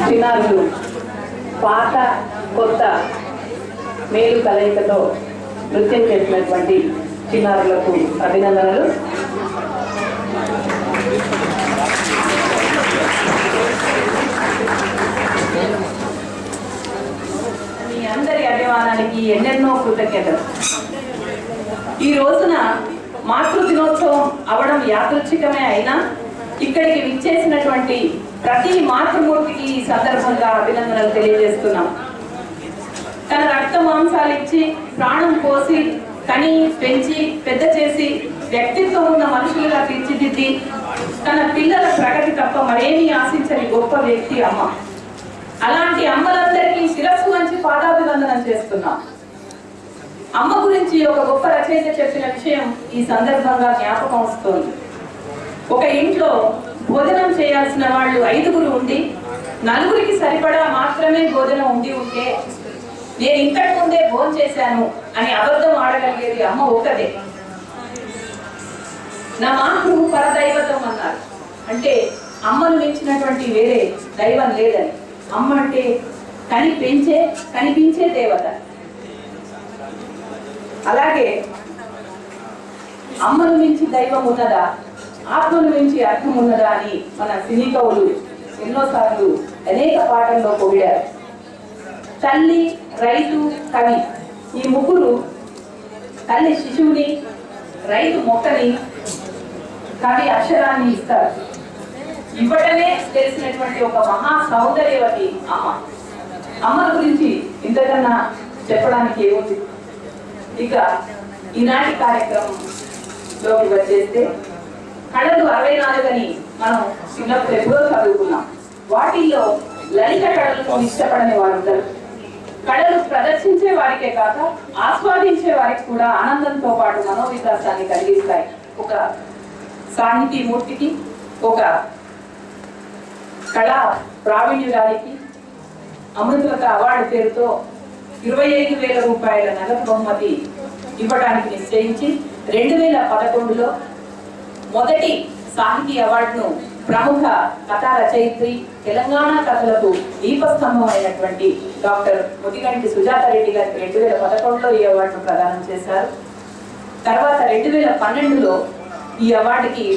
చిన్నారులు పాత కొత్త మేలు కలయికతో నృత్యం చేసినటువంటి చిన్నారులకు అభినందనలు. మీ అందరి అభిమానానికి ఎన్నెన్నో కృతజ్ఞతలు. ఈ రోజున మాతృ దినోత్సవం అవడం యాదృచ్ఛికమే అయినా ఇక్కడికి విచ్చేసినటువంటి ప్రతి మాతృమూర్తికి ఈ సందర్భంగా అభినందనలు తెలియజేస్తున్నాం. తన రక్త మాంసాలు ఇచ్చి ప్రాణం పోసి కని పెంచి పెద్ద చేసి వ్యక్తిత్వం ఉన్న మనుషులుగా తీర్చిదిద్ది తన పిల్లల ప్రగతి తప్ప మరేమీ ఆశించని గొప్ప వ్యక్తి అమ్మ. అలాంటి అమ్మలందరికీ శిరస్సు వంచి పాదాభివందనం చేస్తున్నాం. అమ్మ గురించి ఒక గొప్ప రచయిత చెప్పిన విషయం ఈ సందర్భంగా జ్ఞాపకం వస్తోంది. ఒక ఇంట్లో భోజనం చేయాల్సిన వాళ్ళు 5గురు ఉండి 4గురికి సరిపడా మాత్రమే భోజనం ఉండి ఉంటే నేను ఇంతకు ముందే భోజనం చేశాను అని అబద్ధం ఆడగలిగేది అమ్మ ఒక్కదే. నా మాతృ పరదైవతం అన్నారు. అంటే అమ్మను మించినటువంటి వేరే దైవం లేదని. అమ్మ అంటే కనిపించే దేవత. అలాగే అమ్మను మించి దైవం ఉన్నదా, ఆత్మను మించి అర్థం ఉన్నదా అని మన సినీ కవులు ఎన్నోసార్లు అనేక పాటల్లో పొగిడారు. తల్లి, రైతు, కవి ఈ ముగ్గురు, తల్లి శిశువుని, రైతు మొక్కని, కవి అక్షరాన్ని ఇస్తారు. ఇవ్వటమే తెలిసినటువంటి ఒక మహా సౌందర్యవతి అమ్మ. అమ్మ గురించి ఇంతకన్నా చెప్పడానికి ఏముంది. ఇక ఈనాటి కార్యక్రమంలోకి వచ్చేస్తే కళలు 64 అని మనం చిన్నప్పుడు ఎప్పుడో చదువుకున్నాం. వాటిల్లో లలిత కళలను ఇష్టపడని వారు ఉంటారు. కళలు ప్రదర్శించే వారికే కాక ఆస్వాదించే వారికి కూడా ఆనందంతో పాటు మనోవికాసాన్ని కలిగిస్తాయి. ఒక సాహితీ మూర్తికి, ఒక కళా ప్రావీణ్యురాలికి అమృతలత అవార్డు పేరుతో 25,000 రూపాయల నగదు బహుమతి ఇవ్వడానికి నిశ్చయించి 2011లో మొదటి సాహితీ అవార్డును ప్రముఖ కథా రచయిత్రి, తెలంగాణ కథలకు దీపస్తంభం అయినటువంటి డాక్టర్ ముదిగంటి సుజాత రెడ్డి గారికి 2011లో ఈ అవార్డును ప్రదానం చేశారు. తర్వాత 2012లో ఈ అవార్డుకి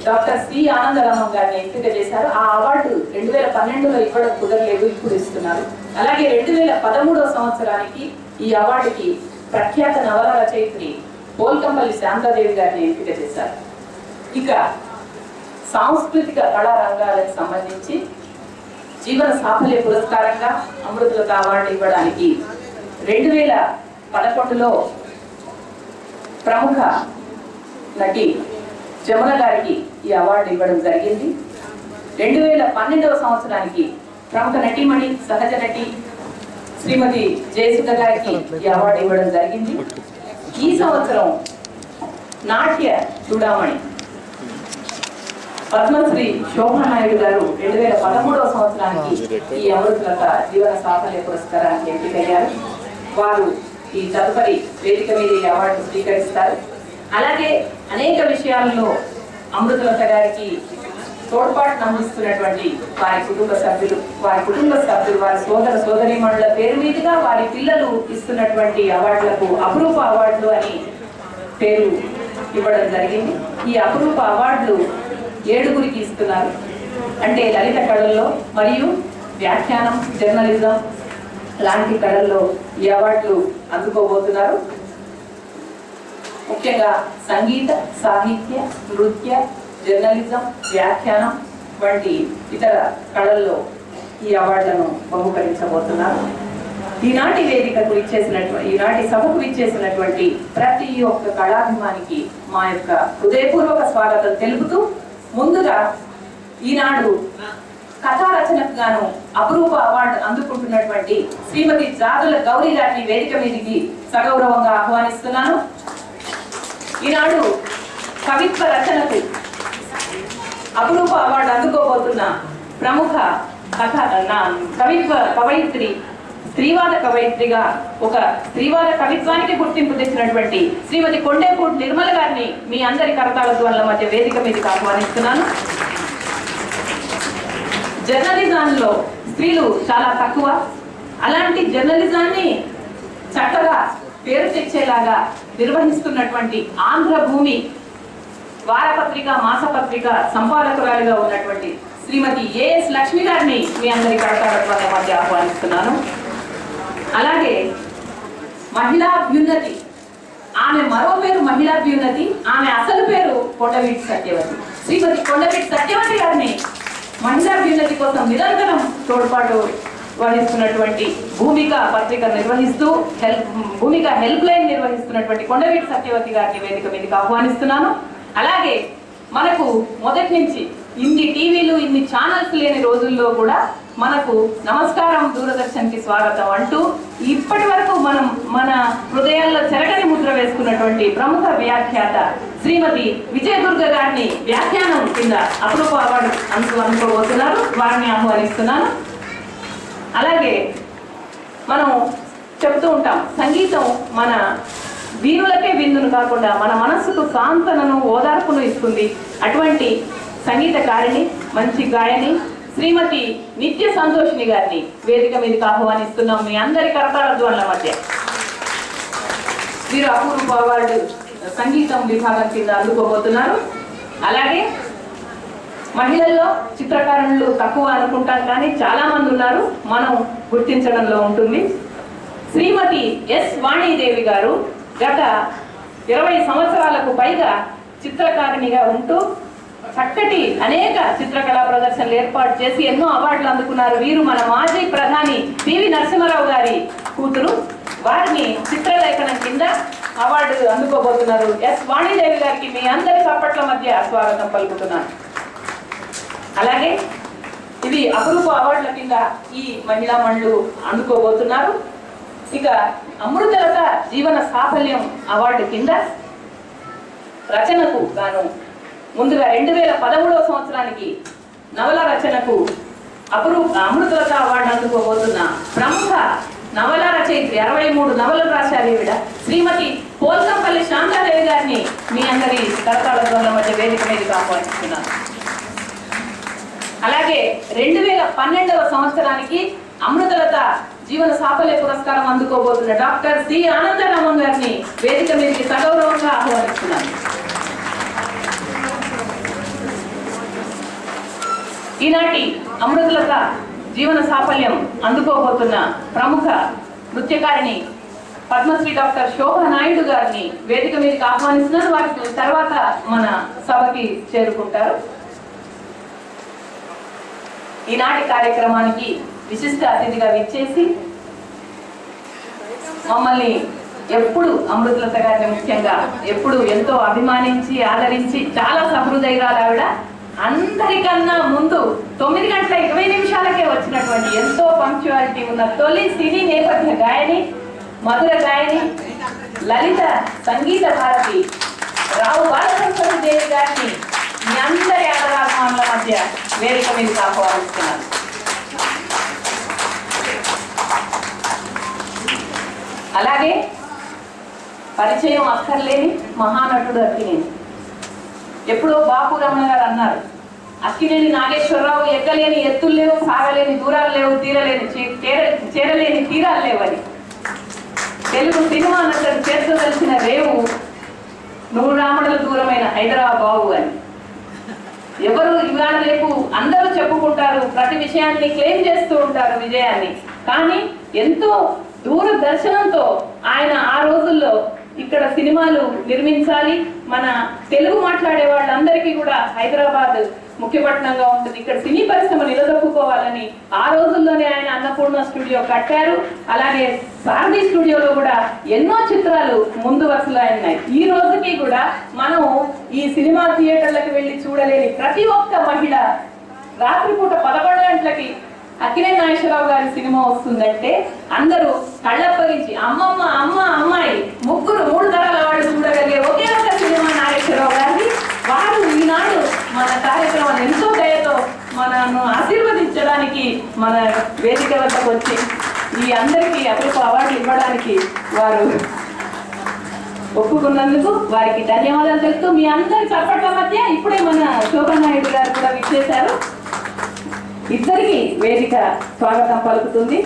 డాక్టర్ సి ఆనందరామం గారిని ఎంపిక చేశారు. ఆ అవార్డు 2012లో ఇవ్వడం కుదరలేదు, ఇప్పుడు ఇస్తున్నారు. అలాగే 2013వ సంవత్సరానికి ఈ అవార్డుకి ప్రఖ్యాత నవల రచయిత్రి పోల్కంపల్లి శాంతాదేవి గారిని ఎంపిక చేశారు. ఇక సాంస్కృతిక కళా రంగాలకు సంబంధించి జీవన సాఫల్య పురస్కారంగా అమృతలత అవార్డు ఇవ్వడానికి 2011లో ప్రముఖ నటి జమున గారికి ఈ అవార్డు ఇవ్వడం జరిగింది. 2012వ సంవత్సరానికి ప్రముఖ నటీమణి, సహజ నటి శ్రీమతి జయసుధ గారికి ఈ అవార్డు ఇవ్వడం జరిగింది. ఈ సంవత్సరం నాట్య చూడామణి పద్మశ్రీ శోభానాయుడు గారు 2013వ సంవత్సరానికి ఈ అమృతలత జీవన సాఫల్య పురస్కారానికి ఎంపికయ్యారు. వారు ఈ తదుపరి వేదిక మీద ఈ అవార్డు స్వీకరిస్తారు. అలాగే అనేక విషయాల్లో అమృతలత గారికి తోడ్పాటు అందిస్తున్నటువంటి వారి కుటుంబ సభ్యులు, వారి సోదర సోదరీమణుల పేరు మీదుగా వారి పిల్లలు ఇస్తున్నటువంటి అవార్డులకు అపురూప అవార్డులు అని పేరు ఇవ్వడం జరిగింది. ఈ అపురూప అవార్డులు 7గురికి ఇస్తున్నారు. అంటే లలిత కళల్లో మరియు వ్యాఖ్యానం, జర్నలిజం లాంటి కళల్లో ఈ అవార్డులు అందుకోబోతున్నారు. ముఖ్యంగా సంగీత, సాహిత్య, నృత్య, జర్నలిజం, వ్యాఖ్యానం వంటి ఇతర కళల్లో ఈ అవార్డులను బహుకరించబోతున్నారు. ఈనాటి సభకు ఇచ్చేసినటువంటి ప్రతి ఒక్క కళాభిమానికి మా యొక్క హృదయపూర్వక స్వాగతం తెలుపుతూ, ముందుగా ఈనాడు కథా రచనకు గాను అపురూప అవార్డు అందుకుంటున్నటువంటి శ్రీమతి జాదుల గౌరీ గారిని వేదిక మీదికి సగౌరవంగా ఆహ్వానిస్తున్నాను. ఈనాడు కవిత్వ రచనకు అపురూప అవార్డు అందుకోబోతున్న ప్రముఖ కవిత్వ కవయిత్రి, స్త్రీవాద కవయిత్రిగా ఒక స్త్రీవాద కవిత్వానికి గుర్తింపు తెచ్చినటువంటి శ్రీమతి కొండేపూడి నిర్మల గారిని మీ అందరి కరతాళ ధ్వనుల మధ్య వేదిక మీదకి ఆహ్వానిస్తున్నాను. జర్నలిజంలో స్త్రీలు చాలా తక్కువ. అలాంటి జర్నలిజాన్ని చక్కగా పేరు తెచ్చేలాగా నిర్వహిస్తున్నటువంటి ఆంధ్రభూమి వారపత్రిక, మాసపత్రిక సంపాదకురాలుగా ఉన్నటువంటి శ్రీమతి ఏఎస్ లక్ష్మి గారిని మీ అందరి కరతాళ మధ్య ఆహ్వానిస్తున్నాను. అలాగే మహిళాభ్యున్నతి, ఆమె మరో పేరు మహిళాభ్యున్నతి, ఆమె అసలు పేరు కొండవీటి సత్యవతి. శ్రీమతి కొండవీటి సత్యవతి గారిని మహిళాభ్యున్నతి కోసం నిరంతరం తోడ్పాటు వహిస్తున్నటువంటి భూమిక పత్రిక నిర్వహిస్తూ భూమిక హెల్ప్ లైన్ నిర్వహిస్తున్నటువంటి కొండవీటి సత్యవతి గారిని వేదిక మీదకి ఆహ్వానిస్తున్నాను. అలాగే మనకు మొదటి నుంచి ఇన్ని టీవీలు, ఇన్ని ఛానల్స్ లేని రోజుల్లో కూడా మనకు నమస్కారం దూరదర్శన్ కి స్వాగతం అంటూ ఇప్పటి వరకు మన హృదయాల్లో చెరగని ముద్ర వేసుకున్నటువంటి ప్రముఖ వ్యాఖ్యాత శ్రీమతి విజయదుర్గ గారిని వ్యాఖ్యానం కింద అపురూప అవార్డు అందుకోబోతున్నారు. వారిని ఆహ్వానిస్తున్నాను. అలాగే మనం చెబుతూ ఉంటాం, సంగీతం మన వీరులకే విందును కాకుండా మన మనస్సుకు సాంతనను ఓదార్పును ఇస్తుంది. అటువంటి సంగీతకారిణి, మంచి గాయని శ్రీమతి నిత్య సంతోషిని గారిని వేదిక మీదకి ఆహ్వానిస్తున్నాం. మీ అందరి కరతాళ ధ్వనుల మధ్య వీరు అపూర్వ అవార్డు సంగీతం విభాగం కింద అందుకోబోతున్నారు. అలాగే మహిళల్లో చిత్రకారులు తక్కువ అనుకుంటాం, కానీ చాలా మంది ఉన్నారు, మనం గుర్తించడంలో ఉంటుంది. శ్రీమతి ఎస్ వాణీదేవి గారు గత 20 సంవత్సరాలకు పైగా చిత్రకారిణిగా ఉంటూ చక్కటి అనేక చిత్రకళా ప్రదర్శనలు ఏర్పాటు చేసి ఎన్నో అవార్డులు అందుకున్నారు. వీరు మన మాజీ ప్రధాని పివి నరసింహారావు గారి కూతురు. వారిని చిత్రలేఖనం కింద అవార్డు అందుకోబోతున్నారు. ఎస్ వాణీదేవి గారికి మీ అందరి చప్పట్ల మధ్య స్వాగతం పలుకుతున్నాను. అలాగే ఇవి అపురూప అవార్డుల కింద ఈ మహిళా మండలు అందుకోబోతున్నారు. ఇక అమృతలత జీవన సాఫల్యం అవార్డు కింద రచనకు గాను ముందుగా 2013వ సంవత్సరానికి నవల రచనకు అమృతలత అవార్డు అందుకోబోతున్న ప్రముఖ నవల రచయిత్రి, 63 నవలలు రాశారు ఈవిడ, శ్రీమతి పోల్కంపల్లి శాంతాదేవి గారిని మీ అందరి కరతాళ ధ్వనుల మధ్య వేదిక మీదకి ఆహ్వానిస్తున్నాను. అలాగే 2012వ సంవత్సరానికి అమృతలత జీవన సాఫల్య పురస్కారం అందుకోబోతున్న డాక్టర్ సి ఆనందరామన్ గారిని వేదిక మీదకి సగౌరవంగా ఆహ్వానిస్తున్నాను. ఈనాటి అమృతలత జీవన సాఫల్యం అందుకోబోతున్న ప్రముఖ నృత్యకారిణి పద్మశ్రీ డాక్టర్ శోభా నాయుడు గారిని వేదిక మీదకి ఆహ్వానిస్తున్నారు. వారి తర్వాత మన సభకి చేరుకుంటారు. ఈనాటి కార్యక్రమానికి విశిష్ట అతిథిగా విచ్చేసి మమ్మల్ని ఎప్పుడు అమృతలత గారిని ముఖ్యంగా ఎప్పుడు ఎంతో అభిమానించి ఆదరించి చాలా సహృదయురాలు ఆవిడ. అందరికన్నా ముందు 9:20 వచ్చినటువంటి ఎంతో పంక్చువాలిటీ ఉన్న తొలి సినీ నేపథ్య గాయని, మధుర గాయని, లలిత సంగీత భారతి రావు బాలసరస్వతి దేవి గారిని మీ అందరి ఆదరాభిమానుల మధ్య వేదిక మీదకి ఆహ్వానిస్తున్నాను. అలాగే పరిచయం అక్కర్లేని మహానటుడు అక్కినేని. ఎప్పుడో బాపు రమణ గారు అన్నారు, అక్కినేని నాగేశ్వరరావు ఎక్కలేని ఎత్తులు లేవు, సాగలేని దూరాలు లేవు, చేరలేని తీరాలు లేవని. తెలుగు సినిమా నటుడు చేర్చదలిచిన రేవు 100 రామడుల దూరమైన హైదరాబాదు అని. ఎవరు ఇవాళ రేపు అందరూ చెప్పుకుంటారు, ప్రతి విషయాన్ని క్లెయిమ్ చేస్తూ ఉంటారు విజయాన్ని. కానీ ఎంతో దూరదర్శనంతో ఆయన ఆ రోజుల్లో ఇక్కడ సినిమాలు నిర్మించాలి, మన తెలుగు మాట్లాడే వాళ్ళందరికీ కూడా హైదరాబాద్ ముఖ్యపట్నంగా ఉంటుంది, ఇక్కడ సినీ పరిశ్రమ నిలదొక్కుకోవాలని ఆ రోజుల్లోనే ఆయన అన్నపూర్ణ స్టూడియో కట్టారు. అలాగే సారథి స్టూడియోలో కూడా ఎన్నో చిత్రాలు ముందు వరుసలో ఉన్నాయి. ఈ రోజుకి కూడా మనం ఈ సినిమా థియేటర్లకు వెళ్ళి చూడలేని ప్రతి ఒక్క మహిళ రాత్రిపూట 11 గంటలకి అక్కినేని నాగేశ్వరరావు గారి సినిమా వస్తుందంటే అందరూ కళ్ళప్పగించి అమ్మమ్మ అమ్మ అమ్మాయి ముగ్గురు 3 తరాల వాళ్ళు చూడగలిగే ఒకే ఒక సినిమా నాగేశ్వరరావు గారిది. వారు ఈనాడు మన కార్యక్రమాన్ని ఎంతో దయతో మనను ఆశీర్వదించడానికి మన వేదిక వద్దకు వచ్చి ఈ అందరికీ అపూర్వ అవార్డులు ఇవ్వడానికి వారు ఒప్పుకున్నందుకు వారికి ధన్యవాదాలు తెలుపుతూ మీ అందరి చప్పట్ల మధ్య ఇప్పుడే మన శోభా నాయుడు గారు కూడా విచ్చేశారు. ఇద్దరికి వేదిక స్వాగతం పలుకుతుంది.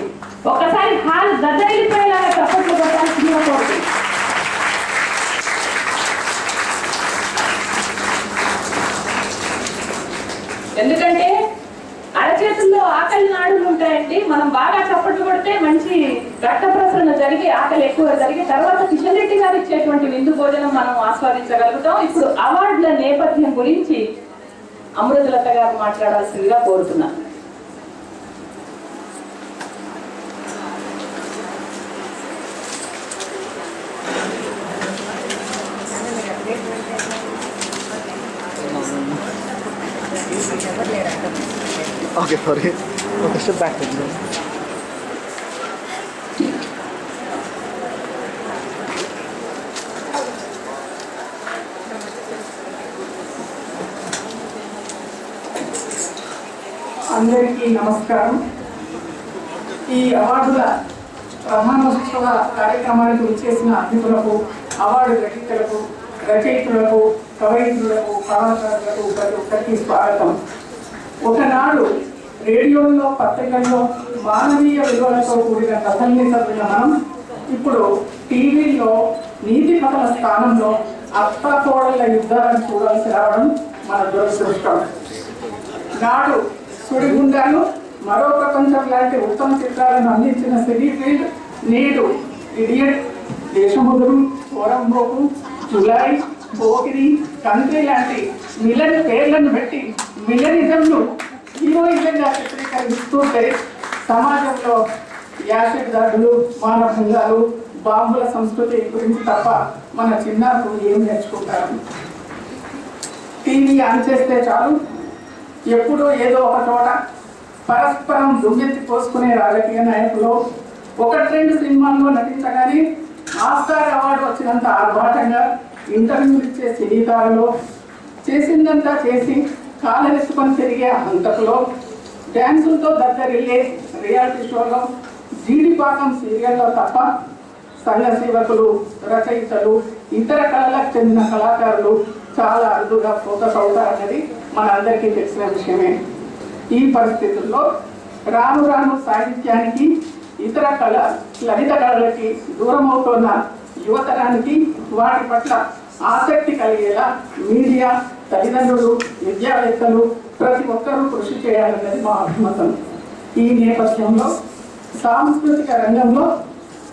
ఒకసారి హాల్ దద్దరిల్లిపోయేలాగా చప్పట్లు కొట్టాల్సింది కోరుతుంది. ఎందుకంటే అరచేతుల్లో ఆకలి నాడులు ఉంటాయండి. మనం బాగా చప్పట్లు కొడితే మంచి రక్త ప్రసరణ జరిగి ఆకలి ఎక్కువ జరిగి తర్వాత కిషన్ రెడ్డి గారు ఇచ్చేటువంటి విందు భోజనం మనం ఆస్వాదించగలుగుతాం. ఇప్పుడు అవార్డుల నేపథ్యం గురించి అమృతలత గారు మాట్లాడాల్సిందిగా కోరుతున్నాను. Okay, sorry. Okay, step back. అందరికీ నమస్కారం. ఈ అవార్డుల ప్రధానోత్సవ కార్యక్రమానికి విచ్చేసిన అతిథులకు, అవార్డు గ్రహీతలకు, రచయితులకు, కవయిత్రులకు, కళాకారులకు ప్రతి ఒక్కరికి స్వాగతం. ఒకనాడు రేడియోలో, పత్రికల్లో మానవీయ విలువలతో కూడిన కథల్ని చదివిన మనం ఇప్పుడు టీవీలో నీతి కథల స్థానంలో అత్తకోడళ్ల యుద్ధాలను చూడాల్సి రావడం మన దురదృష్టం. నాడు సుడిగుండాలు, మరో ప్రపంచం లాంటి ఉత్తమ చిత్రాలను అందించిన సినీ ఫీల్డ్ నేడు ఇడియట్, దేశముదురు, ఓరంబోకు, జులై, పోకిరి, కంట్రీ లాంటి విలన్ పేర్లను పెట్టి విలనిజంను హీరోయిజంగా చిత్రీకరిస్తుంటే సమాజంలో యాసిడ్ దాడులు, మానభంగాలు, బాంబుల సంస్కృతి గురించి తప్ప మన చిన్నారులు ఏం నేర్చుకుంటారు? టీవీ ఆన్ చేస్తే చాలు, ఎప్పుడూ ఏదో ఒక చోట పరస్పరం దుమ్మెత్తి పోసుకునే రాజకీయ నాయకులు 1-2 సినిమాల్లో నటించగానే ఆస్కార్ అవార్డు వచ్చినంత ఆర్భాటంగా ఇంటర్వ్యూలు ఇచ్చే సినీతారులో, చేసిందంతా చేసి కాలరెత్తుకొని తిరిగే హంతకులో, డ్యాన్సులతో దగ్గరిల్లే రియాలిటీ షోలో, జీడిపాకం సీరియల్లో తప్ప సంఘ సేవకులు, రచయితలు, ఇతర కళలకు చెందిన కళాకారులు చాలా అరుదుగా ఫోకస్ అవుతారన్నది మనందరికీ తెలిసిన విషయమే. ఈ పరిస్థితుల్లో రాను రాను సాహిత్యానికి, ఇతర లలిత కళలకి దూరం అవుతున్న యువతరానికి వాటి పట్ల ఆసక్తి కలిగేలా మీడియా, తల్లిదండ్రులు, విద్యావేత్తలు ప్రతి ఒక్కరూ కృషి చేయాలన్నది మా అభిమతం. ఈ నేపథ్యంలో సాంస్కృతిక రంగంలో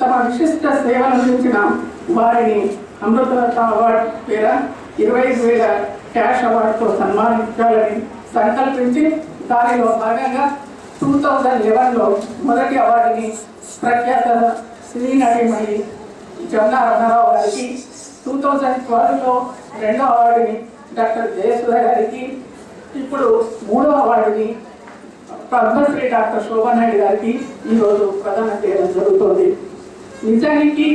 తమ విశిష్ట సేవలు అందించిన వారిని అమృతరత్న అవార్డు పేర 25,000 క్యాష్ అవార్డుతో సన్మానించాలని సంకల్పించి దానిలో భాగంగా 2011లో మొదటి అవార్డుని ప్రఖ్యాత సినీ నటీమణి జమున రమణారావు గారికి, 2012లో రెండో అవార్డుని డాక్టర్ జయసుధ గారికి, ఇప్పుడు 3వ అవార్డుని పద్మశ్రీ డాక్టర్ శోభానాయుడు గారికి ఈరోజు ప్రదానం చేయడం జరుగుతుంది. నిజానికి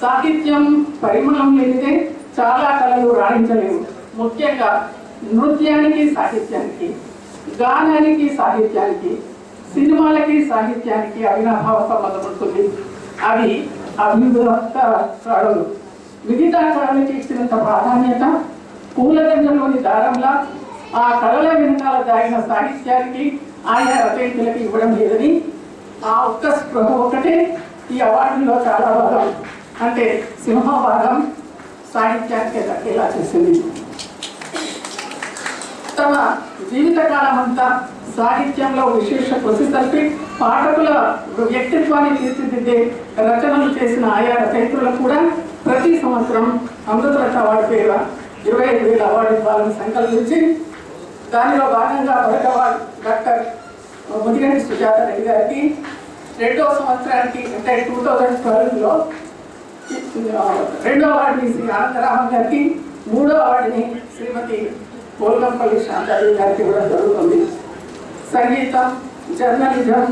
సాహిత్యం పరిమళం లేనిదే చాలా కళలు రాణించలేవు. ముఖ్యంగా నృత్యానికి సాహిత్యానికి, గానానికి సాహిత్యానికి, సినిమాలకి సాహిత్యానికి అవినాభావ సంబంధం ఉంటుంది. అవి అభివృద్ధ కళలు. మిగతా కళలకి ఇచ్చినంత ప్రాధాన్యత పూలదండలోని దారంలా ఆ కళల వెనకాల దాగిన సాహిత్యానికి, ఆయా రచయితలకి ఇవ్వడం లేదని ఆ ఒక్క స్పృహ ఒకటే ఈ అవార్డులో చాలా భాగం, అంటే సింహభాగం సాహిత్యానికి దక్కేలా చేసింది. తమ జీవితకాలం అంతా సాహిత్యంలో విశేష కృషి కలిపి పాఠకుల వ్యక్తిత్వాన్ని తీర్చిదిద్దే రచనలు చేసిన ఆయా రచయితలకు కూడా ప్రతి సంవత్సరం అమృతరత్న అవార్డు పేర 25,000 అవార్డు ఇవ్వాలని సంకల్పించి దానిలో భాగంగా మొదటి అవార్డు డాక్టర్ ముదిగంటి సుజాత రెడ్డి గారికి, రెండవ సంవత్సరానికి అంటే 2012లో రెండో అవార్డుని శ్రీ ఆనందరామన్ గారికి, 3వ అవార్డుని శ్రీమతి పోల్గంపల్లి శాంతాదేవి గారికి ఇవ్వడం జరుగుతుంది. సంగీతం, జర్నలిజం,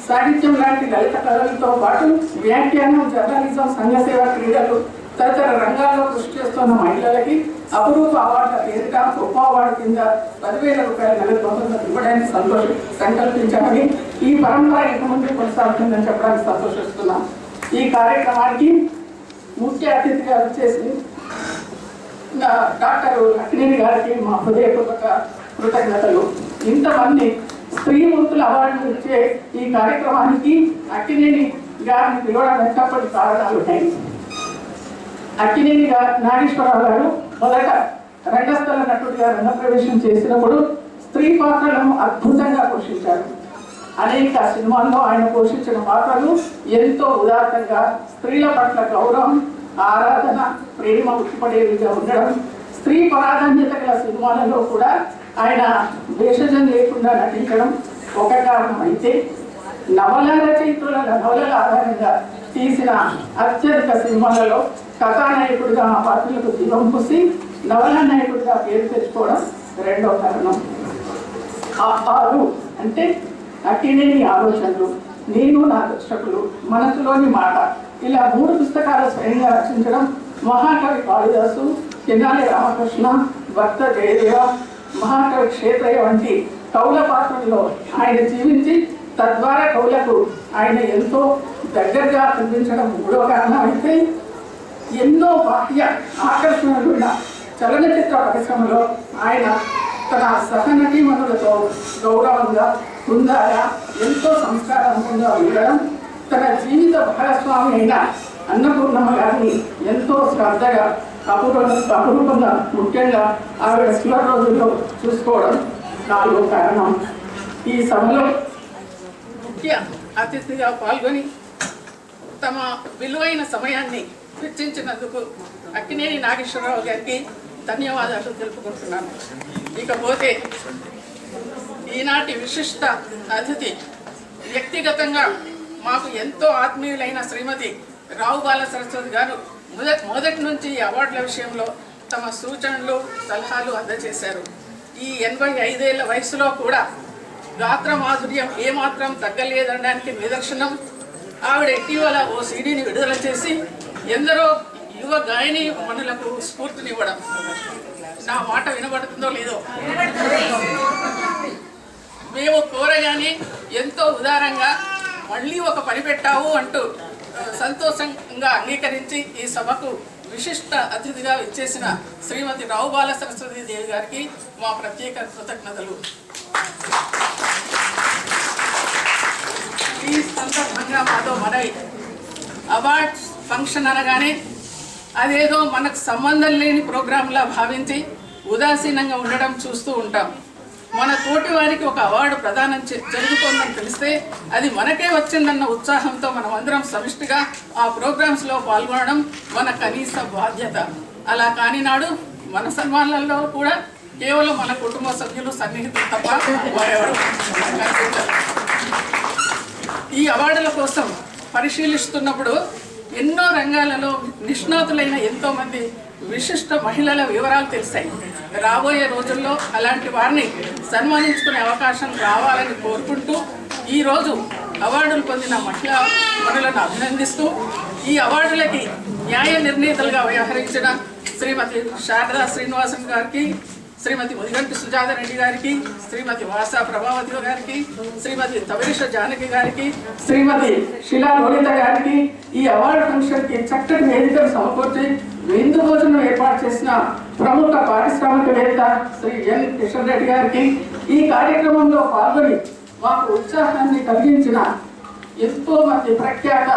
సాహిత్యం లాంటి లలిత కళలతో పాటు వ్యాఖ్యానం, జర్నలిజం, సంఘసేవ, క్రీడలు తదితర రంగాల్లో కృషి చేస్తున్న మహిళలకి అపురూప అవార్డుల పేరిట గొప్ప అవార్డు కింద 10,000 రూపాయల నెలకు బహుమతి ఇవ్వడానికి సంకల్పించామని, ఈ పరంపర ఇంత ముందు కొనసాగుతుందని చెప్పడానికి సంతోషిస్తున్నాం. ఈ కార్యక్రమానికి ముఖ్య అతిథిగా వచ్చేసి డాక్టర్ అక్కినేని గారికి మా హృదయపూర్వక కృతజ్ఞతలు. ఇంతమంది స్త్రీమూర్తుల అవార్డులు ఇచ్చే ఈ కార్యక్రమానికి అక్కినేని గారిని పిలవడం వెంటపడి కారణాలు ఉన్నాయి. అక్కినేని నాగేశ్వరరావు గారు మొదట రంగస్థల నటుడిగా రంగప్రవేశం చేసినప్పుడు స్త్రీ పాత్రలను అద్భుతంగా పోషించారు. అనేక సినిమాల్లో ఆయన పోషించిన పాత్రలు ఎంతో ఉదాత్తంగా స్త్రీల పట్ల గౌరవం, ఆరాధన, ప్రేమ ఉట్టిపడేవిగా ఉండడం, స్త్రీ ప్రాధాన్యత గల సినిమాలలో కూడా ఆయన భేషజం లేకుండా నటించడం ఒక కారణం అయితే, నవల రచయితుల నవలల ఆధారంగా తీసిన అత్యధిక సినిమాలలో కథానాయకుడిగా ఆ పాత్రలకు జీవం పూసి నవలా నాయకుడిగా పేరు తెచ్చుకోవడం రెండో కారణం. ఆరు అంటే అక్కినేని ఆలోచనలు, నేను నా దర్శకులు, మనసులోని మాట, ఇలా 3 పుస్తకాలు స్వయంగా రచించడం మహాకవి కాళిదాసు, తెనాలి రామకృష్ణ, భక్త జయదేవ, మహాకవి క్షేత్రయ్య వంటి కవుల పాత్రల్లో ఆయన జీవించి తద్వారా కవులకు ఆయన ఎంతో దగ్గరగా కనిపించడం మూడో కారణం అయితే ఎన్నో బాహ్య ఆకర్షణలున్న చలనచిత్ర పరిశ్రమలో ఆయన తన సహనటీమణులతో గౌరవంగా హుందాగా ఎంతో సంస్కారవంతంగా ఉండడం, తన జీవిత భాగస్వామి అయిన అన్నపూర్ణమ్మ గారిని ఎంతో శ్రద్ధగా అపురూపంగా ముఖ్యంగా ఆవిడ చివరి రోజుల్లో చూసుకోవడం నాలుగో కారణం. ఈ సభలో ముఖ్య అతిథిగా పాల్గొని తమ విలువైన సమయాన్ని వెచ్చించినందుకు అక్కినేని నాగేశ్వరరావు గారికి ధన్యవాదాలు తెలుపుకుంటున్నాను. ఇకపోతే ఈనాటి విశిష్ట అతిథి వ్యక్తిగతంగా మాకు ఎంతో ఆత్మీయులైన శ్రీమతి రావు బాల సరస్వతి గారు మొదటి నుంచి ఈ అవార్డుల విషయంలో తమ సూచనలు సలహాలు అందజేశారు. ఈ 85 వయసులో కూడా గాత్ర మాధుర్యం ఏమాత్రం తగ్గలేదనడానికి నిదర్శనం ఆవిడ ఇటీవల ఓ సీడీని విడుదల చేసి ఎందరో యువ గాయని మనులకు స్ఫూర్తినివ్వడం. నా మాట వినబడుతుందో లేదో, మేము కోరగానే ఎంతో ఉదారంగా మళ్ళీ ఒక పని పెట్టావు అంటూ సంతోషంగా అంగీకరించి ఈ సభకు విశిష్ట అతిథిగా ఇచ్చేసిన శ్రీమతి రావు బాల సరస్వతి దేవి గారికి మా ప్రత్యేక కృతజ్ఞతలు. ఈ సందర్భంగా మాతో మనవి, అవార్డ్స్ ఫంక్షన్ అనగానే అదేదో మనకు సంబంధం లేని ప్రోగ్రాంలా భావించి ఉదాసీనంగా ఉండడం చూస్తూ ఉంటాం. మన తోటి వారికి ఒక అవార్డు ప్రదానం జరుగుతోందని తెలిస్తే అది మనకే వచ్చిందన్న ఉత్సాహంతో మనం అందరం సమిష్టిగా ఆ ప్రోగ్రామ్స్లో పాల్గొనడం మన కనీస బాధ్యత. అలా కాని నాడు మన సన్మానాలలో కూడా కేవలం మన కుటుంబ సభ్యులు సన్నిహితులు తప్ప వారెవరు కనిపించారు. ఈ అవార్డుల కోసం పరిశీలిస్తున్నప్పుడు ఎన్నో రంగాలలో నిష్ణాతులైన ఎంతోమంది విశిష్ట మహిళల వివరాలు తెలిసాయి. రాబోయే రోజుల్లో అలాంటి వారిని సన్మానించుకునే అవకాశం రావాలని కోరుకుంటూ ఈరోజు అవార్డులు పొందిన మహిళలను అభినందిస్తూ ఈ అవార్డులకి న్యాయ నిర్ణేతలుగా వ్యవహరించిన శ్రీమతి శారదా శ్రీనివాసన్ గారికి, శ్రీమతి ముదిగంటి సుజాత రెడ్డి గారికి, శ్రీమతి వాసా ప్రభావతి గారికి, శ్రీమతి తవేష జానకి గారికి, శ్రీమతి శిలా లోలిత గారికి ఈ అవార్డు ఫంక్షన్కి చక్కటి వేదికను సమకూర్చి విందు భోజనం ఏర్పాటు చేసిన ప్రముఖ పారిశ్రామికవేత్త శ్రీ ఎన్ కిషన్ రెడ్డి గారికి, ఈ కార్యక్రమంలో పాల్గొని మాకు ఉత్సాహాన్ని కలిగించిన ఎంతో మంది ప్రఖ్యాత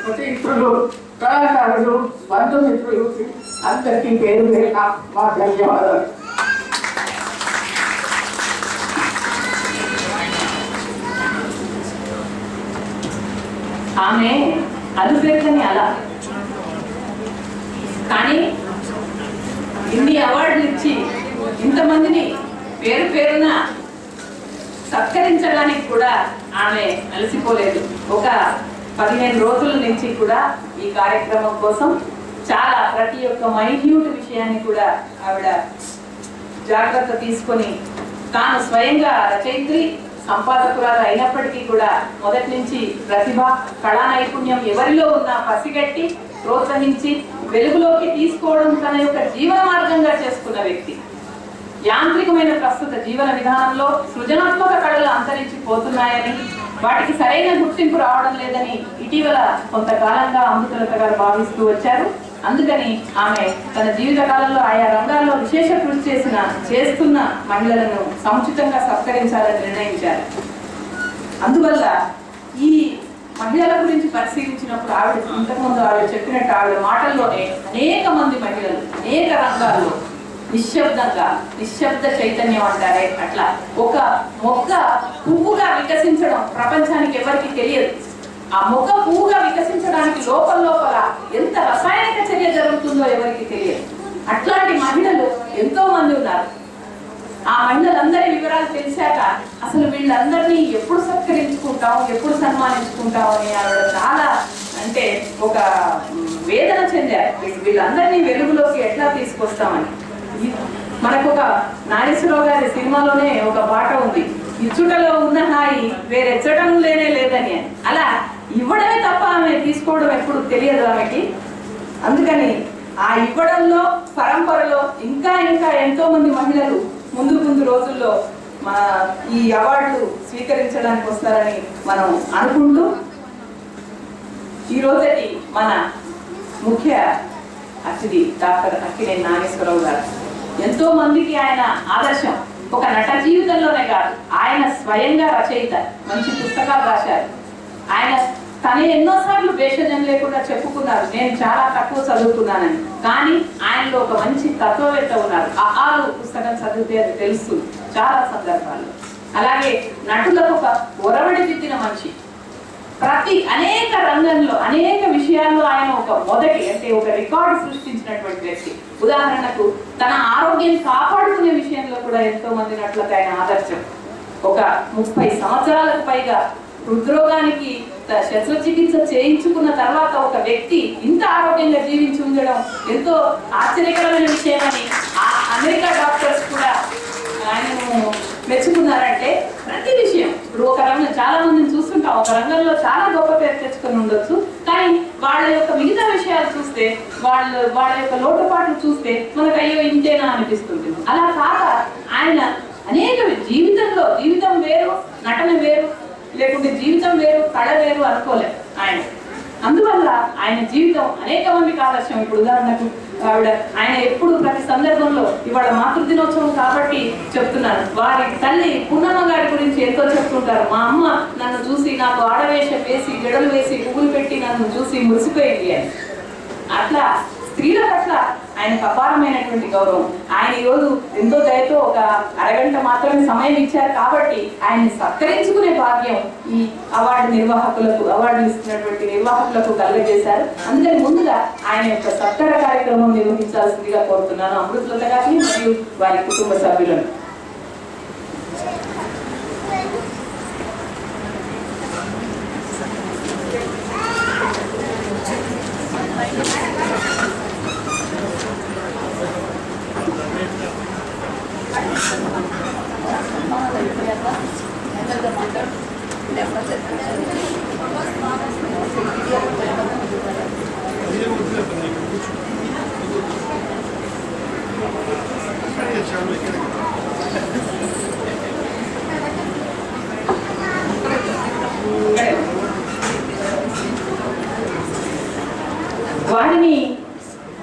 నటీనటులు, కళాకారులు, బంధుమిత్రులు అందరికీ పేరు పేరున మా ధన్యవాదాలు. ఆమె అదుపెట్టని అలా, కానీ ఇన్ని అవార్డులు ఇచ్చి ఇంతమందిని పేరు పేరున సత్కరించడానికి కూడా ఆమె అలసిపోలేదు. ఒక 15 రోజుల నుంచి కూడా ఈ కార్యక్రమం కోసం చాలా ప్రతి ఒక్క మైన్యూట్ విషయాన్ని కూడా ఆవిడ జాగ్రత్త తీసుకొని తాను స్వయంగా రచయిత్రి సంపాదకురాలు అయినప్పటికీ కూడా మొదటి నుంచి ప్రతిభ, కళా నైపుణ్యం ఎవరిలో ఉన్నా పసిగట్టి ప్రోత్సహించి వెలుగులోకి తీసుకోవడం తన యొక్క జీవన మార్గంగా చేసుకున్న వ్యక్తి. యాంత్రికమైన ప్రస్తుత జీవన విధానంలో సృజనాత్మక కళలు అంతరించిపోతున్నాయని, వాటికి సరైన గుర్తింపు రావడం లేదని ఇటీవల కొంతకాలంగా అమృతలత గారు భావిస్తూ వచ్చారు. అందుకని ఆమె తన జీవిత కాలంలో ఆయా రంగాల్లో విశేష కృషి చేస్తున్న మహిళలను సముచితంగా సత్కరించాలని నిర్ణయించారు. అందువల్ల ఈ మహిళల గురించి పరిశీలించినప్పుడు ఇంతకుముందు ఆవిడ చెప్పినట్టు ఆవిడ మాటల్లోనే అనేక మంది మహిళలు అనేక రంగాల్లో నిశ్శబ్ద చైతన్యం అంటారే అట్లా ఒక మొక్క పువ్వుగా వికసించడం ప్రపంచానికి ఎవరికి తెలియదు. ఆ మొక్క పువ్వుగా వికసించడానికి లోపల ఎంత రసాయనిక చర్య జరుగుతుందో ఎవరికి తెలియదు. అట్లాంటి మహిళలు ఎంతో మంది ఉన్నారు. ఆ మహిళలందరి వివరాలు తెలిసాక అసలు వీళ్ళందరినీ ఎప్పుడు సత్కరించుకుంటాం, ఎప్పుడు సన్మానించుకుంటాం అని ఆవిడ చాలా అంటే ఒక వేదన చెందారు. వీళ్ళందరినీ వెలుగులోకి ఎట్లా తీసుకొస్తామని. మనకు ఒక నాగేశ్వరరావు గారి సినిమాలోనే ఒక పాట ఉంది, ఇచ్చుటలో ఉన్న హాయి వేరెచ్చడం లేదని. అలా ఇవ్వడమే తప్ప ఆమె తీసుకోవడం ఎప్పుడు తెలియదు ఆమెకి. అందుకని ఆ ఇవ్వడంలో పరంపరలో ఇంకా ఎంతో మంది మహిళలు ముందు రోజుల్లో ఈ అవార్డులు స్వీకరించడానికి వస్తారని మనం అనుకుంటూ ఈ రోజటి మన ముఖ్య అతిథి డాక్టర్ అక్కినేని నాగేశ్వరరావు గారు ఎంతో మందికి ఆయన ఆదర్శం. ఒక నట జీవితంలోనే కాదు, ఆయన స్వయంగా రచయిత, మంచి పుస్తకాలు రాశారు. ఆయన తనే ఎన్నోసార్లు భేషజం లేకుండా చెప్పుకున్నారు, నేను చాలా తక్కువ చదువుకున్నానని. కానీ ఆయనలో ఒక మంచి తత్వవేత్త ఉన్నారు. ఆరు పుస్తకం చదివితే అది తెలుస్తుంది చాలా సందర్భాల్లో. అలాగే నటులకు ఒక ఒరవడి దిద్దిన మనిషి. ప్రతి అనేక రంగంలో అనేక విషయాల్లో ఆయన ఒక మొదటి అంటే ఒక రికార్డు సృష్టించినటువంటి వ్యక్తి. ఉదాహరణకు తన ఆరోగ్యం కాపాడుకునే విషయంలో కూడా ఎంతో మంది నటులకు ఆయన ఆదర్శం. ఒక 30 సంవత్సరాలకు పైగా హృద్రోగానికి శస్త్రచికిత్స చేయించుకున్న తర్వాత ఒక వ్యక్తి ఇంత ఆరోగ్యంగా జీవించి ఉండడం ఎంతో ఆశ్చర్యకరమైన విషయమని అమెరికా డాక్టర్స్ కూడా ఆయనను మెచ్చుకున్నారంటే ప్రతి విషయం. ఇప్పుడు ఒక రంగం చాలా మందిని చూస్తుంటాం, ఒక రంగంలో చాలా గొప్ప పేరు తెచ్చుకొని ఉండొచ్చు, కానీ వాళ్ళ యొక్క మిగతా విషయాలు చూస్తే వాళ్ళ యొక్క లోటుపాట్లు చూస్తే మనకు అయ్యో ఇంతేనా అనిపిస్తుంది. అలా కాక ఆయన అనేక జీవితం వేరు, నటన వేరు, లేకుంటే జీవితం వేరు, కళ వేరు అనుకోలేదు ఆయన. అందువల్ల ఆయన జీవితం అనేక మందికి ఆదర్శం. ఇప్పుడు ఉదాహరణకు ఆయన ఎప్పుడు ప్రతి సందర్భంలో, ఇవాళ మాతృదినోత్సవం కాబట్టి చెప్తున్నాను, వారి తల్లి పున్నమ్మ గారి గురించి ఎంతో చెప్తుంటారు. మా అమ్మ నన్ను చూసి నాకు ఆడవేషం వేసి జడలు వేసి పువ్వులు పెట్టి నన్ను చూసి మురిసిపోయింది అని. అట్లా స్త్రీల పట్ల ఆయనకు అపారమైనటువంటి గౌరవం. ఆయన ఈరోజు ఎంతో దయతో ఒక అరగంట మాత్రమే సమయం ఇచ్చారు కాబట్టి ఆయన్ని సత్కరించుకునే భాగ్యం ఈ అవార్డు ఇస్తున్నటువంటి నిర్వాహకులకు కలుగజేశారు. అందుకని ముందుగా ఆయన యొక్క సత్కార కార్యక్రమం నిర్వహించాల్సిందిగా కోరుతున్నాను అమృతలత గారిని మరియు వారి కుటుంబ సభ్యులను. వారిని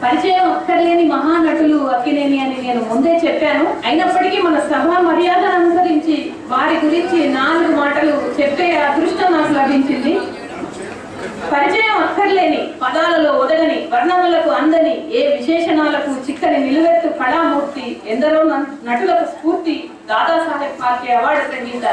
పరిచయం అక్కర్లేని మహానటులు అక్కినేని అని నేను ముందే చెప్పాను. అయినప్పటికీ మన సభా మర్యాదను అనుసరించి వారి గురించి 4 మాటలు చెప్పే అదృష్టం నాకు లభించింది. పరిచయం అక్కర్లేని, పదాలలో ఒదగని, వర్ణనలకు అందని, ఏ విశేషణాలకు చిక్కని నిలువెత్తు కళామూర్తి, ఎందరో నటులకు స్ఫూర్తి, దాదాసాహెబ్ ఫాల్కే అవార్డు గ్రహీత,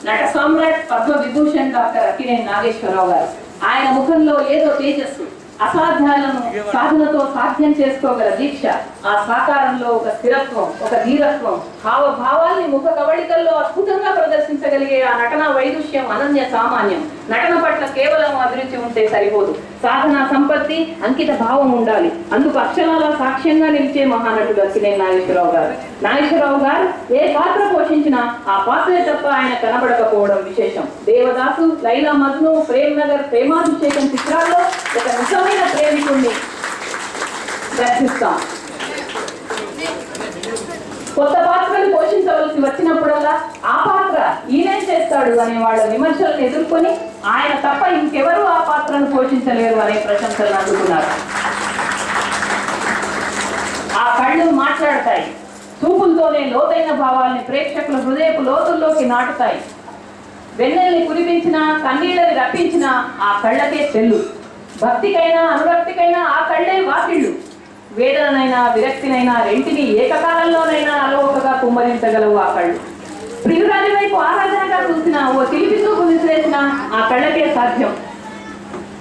నట సామ్రాట్, పద్మ విభూషణ్ డాక్టర్ అక్కినేని నాగేశ్వరరావు గారు. ఆయన ముఖంలో ఏదో తేజస్సు, అసాధ్యాలను సాధనతో సాధ్యం చేసుకోగల దీక్ష, ఆ సాకారంలో ఒక స్థిరత్వం, ఒక ధీరత్వం, హావభావాల్ని ముఖ కవళికల్లో అద్భుతంగా ప్రదర్శించగలిగే ఆ నటన వైదుష్యం అనన్య సామాన్యం. నటన పట్ల కేవలం అభిరుచి ఉంటే సరిపోదు, సాధనా సంపత్తి, అంకిత భావం ఉండాలి. అందుకు అక్షరాల సాక్ష్యంగా నిలిచే మహానటుడు అక్కినేని నాగేశ్వరరావు గారు. నాగేశ్వరరావు గారు ఏ పాత్ర పోషించినా ఆ పాత్రే తప్ప ఆయన కనబడకపోవడం విశేషం. దేవదాసు, లైలా మజ్ను, ప్రేమ్ నగర్, ప్రేమాభిషేకం చిత్రాల్లో ఒక నిజమైన ప్రేమికుడిని దర్శిస్తాం. కొత్త పాత్రలు పోషించవలసి వచ్చినప్పుడల్లా ఆ పాత్ర ఈయనేం చేస్తాడు అనే వాళ్ళ విమర్శలను ఎదుర్కొని ఆయన తప్ప ఇంకెవరూ ఆ పాత్రను పోషించలేరు అనే ప్రశంసలు అందుకున్నారు. ఆ కళ్ళు మాట్లాడతాయి, చూపులతోనే లోతైన భావాల్ని ప్రేక్షకుల హృదయపు లోతుల్లోకి నాటుతాయి. వెన్నెల్ని కురిపించినా, కన్నీళ్ళని రప్పించినా ఆ కళ్ళకే తెల్లు. భక్తికైనా అనురక్తికైనా ఆ కళ్ళే వాకిళ్ళు. వేదనైనా విరక్తినైనా రెంటిని ఏకకాలంలోనైనా అలవోకగా కుమ్మరించగలవు ఆ కళ్ళు. ప్రియురాలి వైపు ఆరాధనగా చూసినా, ఓ చిలిపి చూపు విసిరేసినా ఆ కళ్ళకే సాధ్యం.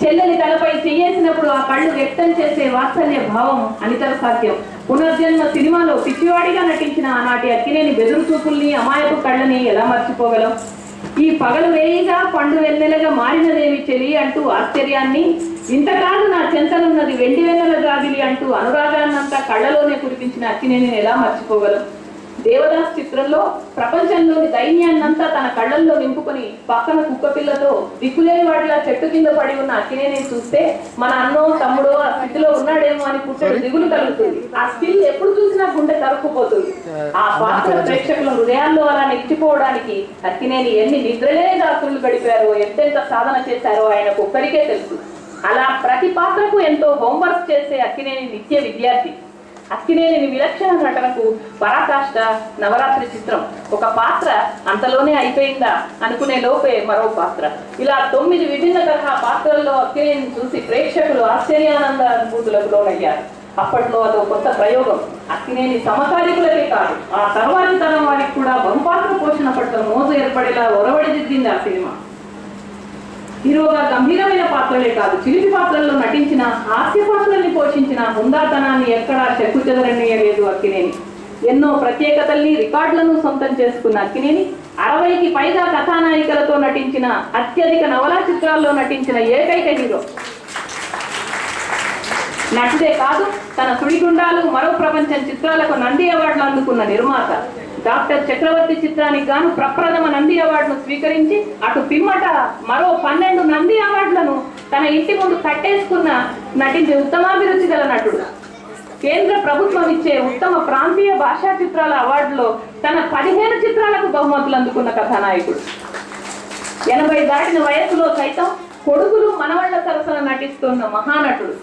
చెల్లెలి తలపై చెయ్యేసినప్పుడు ఆ కళ్ళు వ్యక్తం చేసే వాత్సల్య భావం అనితర సాధ్యం. పునర్జన్మ సినిమాలో పిచ్చివాడిగా నటించిన ఆనాటి అక్కినేని బెదురు చూపుల్ని, అమాయపు కళ్ళని ఎలా మర్చిపోగలం? ఈ పగలు వేయిగా పండు వెన్నెలగా మారినదేమి చెలి అంటూ ఆశ్చర్యాన్ని, ఇంతకాదు నా చెంతనున్నది వెండి వెన్నెల గాదిలి అంటూ అనురాగాన్నంతా కళ్ళలోనే కురిపించిన అక్కినేని ఎలా మర్చిపోగలం? దేవదాస్ చిత్రంలో ప్రపంచంలోని దైన్యాన్నంతా తన కళ్ళల్లో నింపుకొని పక్కన కుక్కపిల్లతో దిక్కులేని వాడిలా చెట్టు కింద పడి ఉన్న అక్కినేని చూస్తే మన అన్నో తమ్ముడో ఆ స్థితిలో ఉన్నాడేమో అని పుట్టడు దిగులు కలుగుతుంది. ఆ స్టిల్ ఎప్పుడు చూసినా గుండె తరుక్కుపోతుంది. ఆ పాత్ర ప్రేక్షకుల హృదయాల్లో అలా నిలిచిపోవడానికి అక్కినేని ఎన్ని నిద్రలేని రాత్రులు గడిపారో, ఎంతెంత సాధన చేశారో ఆయనకు ఒక్కరికే తెలుసు. అలా ప్రతి పాత్రకు ఎంతో హోంవర్క్ చేసే అక్కినేని నిత్య విద్యార్థి. అక్కినేని విలక్షణ నటనకు పరాకాష్ట నవరాత్రి చిత్రం. ఒక పాత్ర అంతలోనే అయిపోయిందా అనుకునే లోపే మరో పాత్ర. ఇలా 9 విభిన్న తరహా పాత్రల్లో అక్కినేని చూసి ప్రేక్షకులు ఆశ్చర్యానంద అనుభూతులకు లోనయ్యారు. అప్పట్లో అదో కొత్త ప్రయోగం. అక్కినేని సమకాలికులకే కాదు, ఆ తర్వాతి తరం వారికి కూడా బహుపాత్ర పోషణ పట్ల మోజు ఏర్పడేలా ఒరవడిదిద్దింది ఆ సినిమా. హీరోగా గంభీరమైన పాత్రలే కాదు, చిలిపి పాత్రల్లో నటించిన, హాస్య పాత్రల్ని పోషించిన హుందాతనాన్ని ఎక్కడా చెక్కుచెదరనీయలేదు అక్కినేని. ఎన్నో ప్రత్యేకతల్ని, రికార్డులను సొంతం చేసుకున్న అక్కినేని 60కి పైగా కథానాయికలతో నటించిన, అత్యధిక నవలా చిత్రాల్లో నటించిన ఏకైక హీరో. నటుడే కాదు, తన సుడిగుండాలు, మరో ప్రపంచం చిత్రాలకు నంది అవార్డులు అందుకున్న నిర్మాత. డాక్టర్ చక్రవర్తి చిత్రానికి గాను ప్రప్రథమ నంది అవార్డును స్వీకరించి అటు పిమ్మట మరో 12 నంది అవార్డులను తన ఇంటి ముందు కట్టేసుకున్న నటించే ఉత్తమాభిరుచి గల నటుడు. కేంద్ర ప్రభుత్వం ఇచ్చే ఉత్తమ ప్రాంతీయ భాషా చిత్రాల అవార్డులో తన 15 చిత్రాలకు బహుమతులు అందుకున్న కథానాయకుడు. 80 దాటిన వయస్సులో సైతం కొడుకులు మనవళ్ల సరసన నటిస్తున్న మహానటుడు.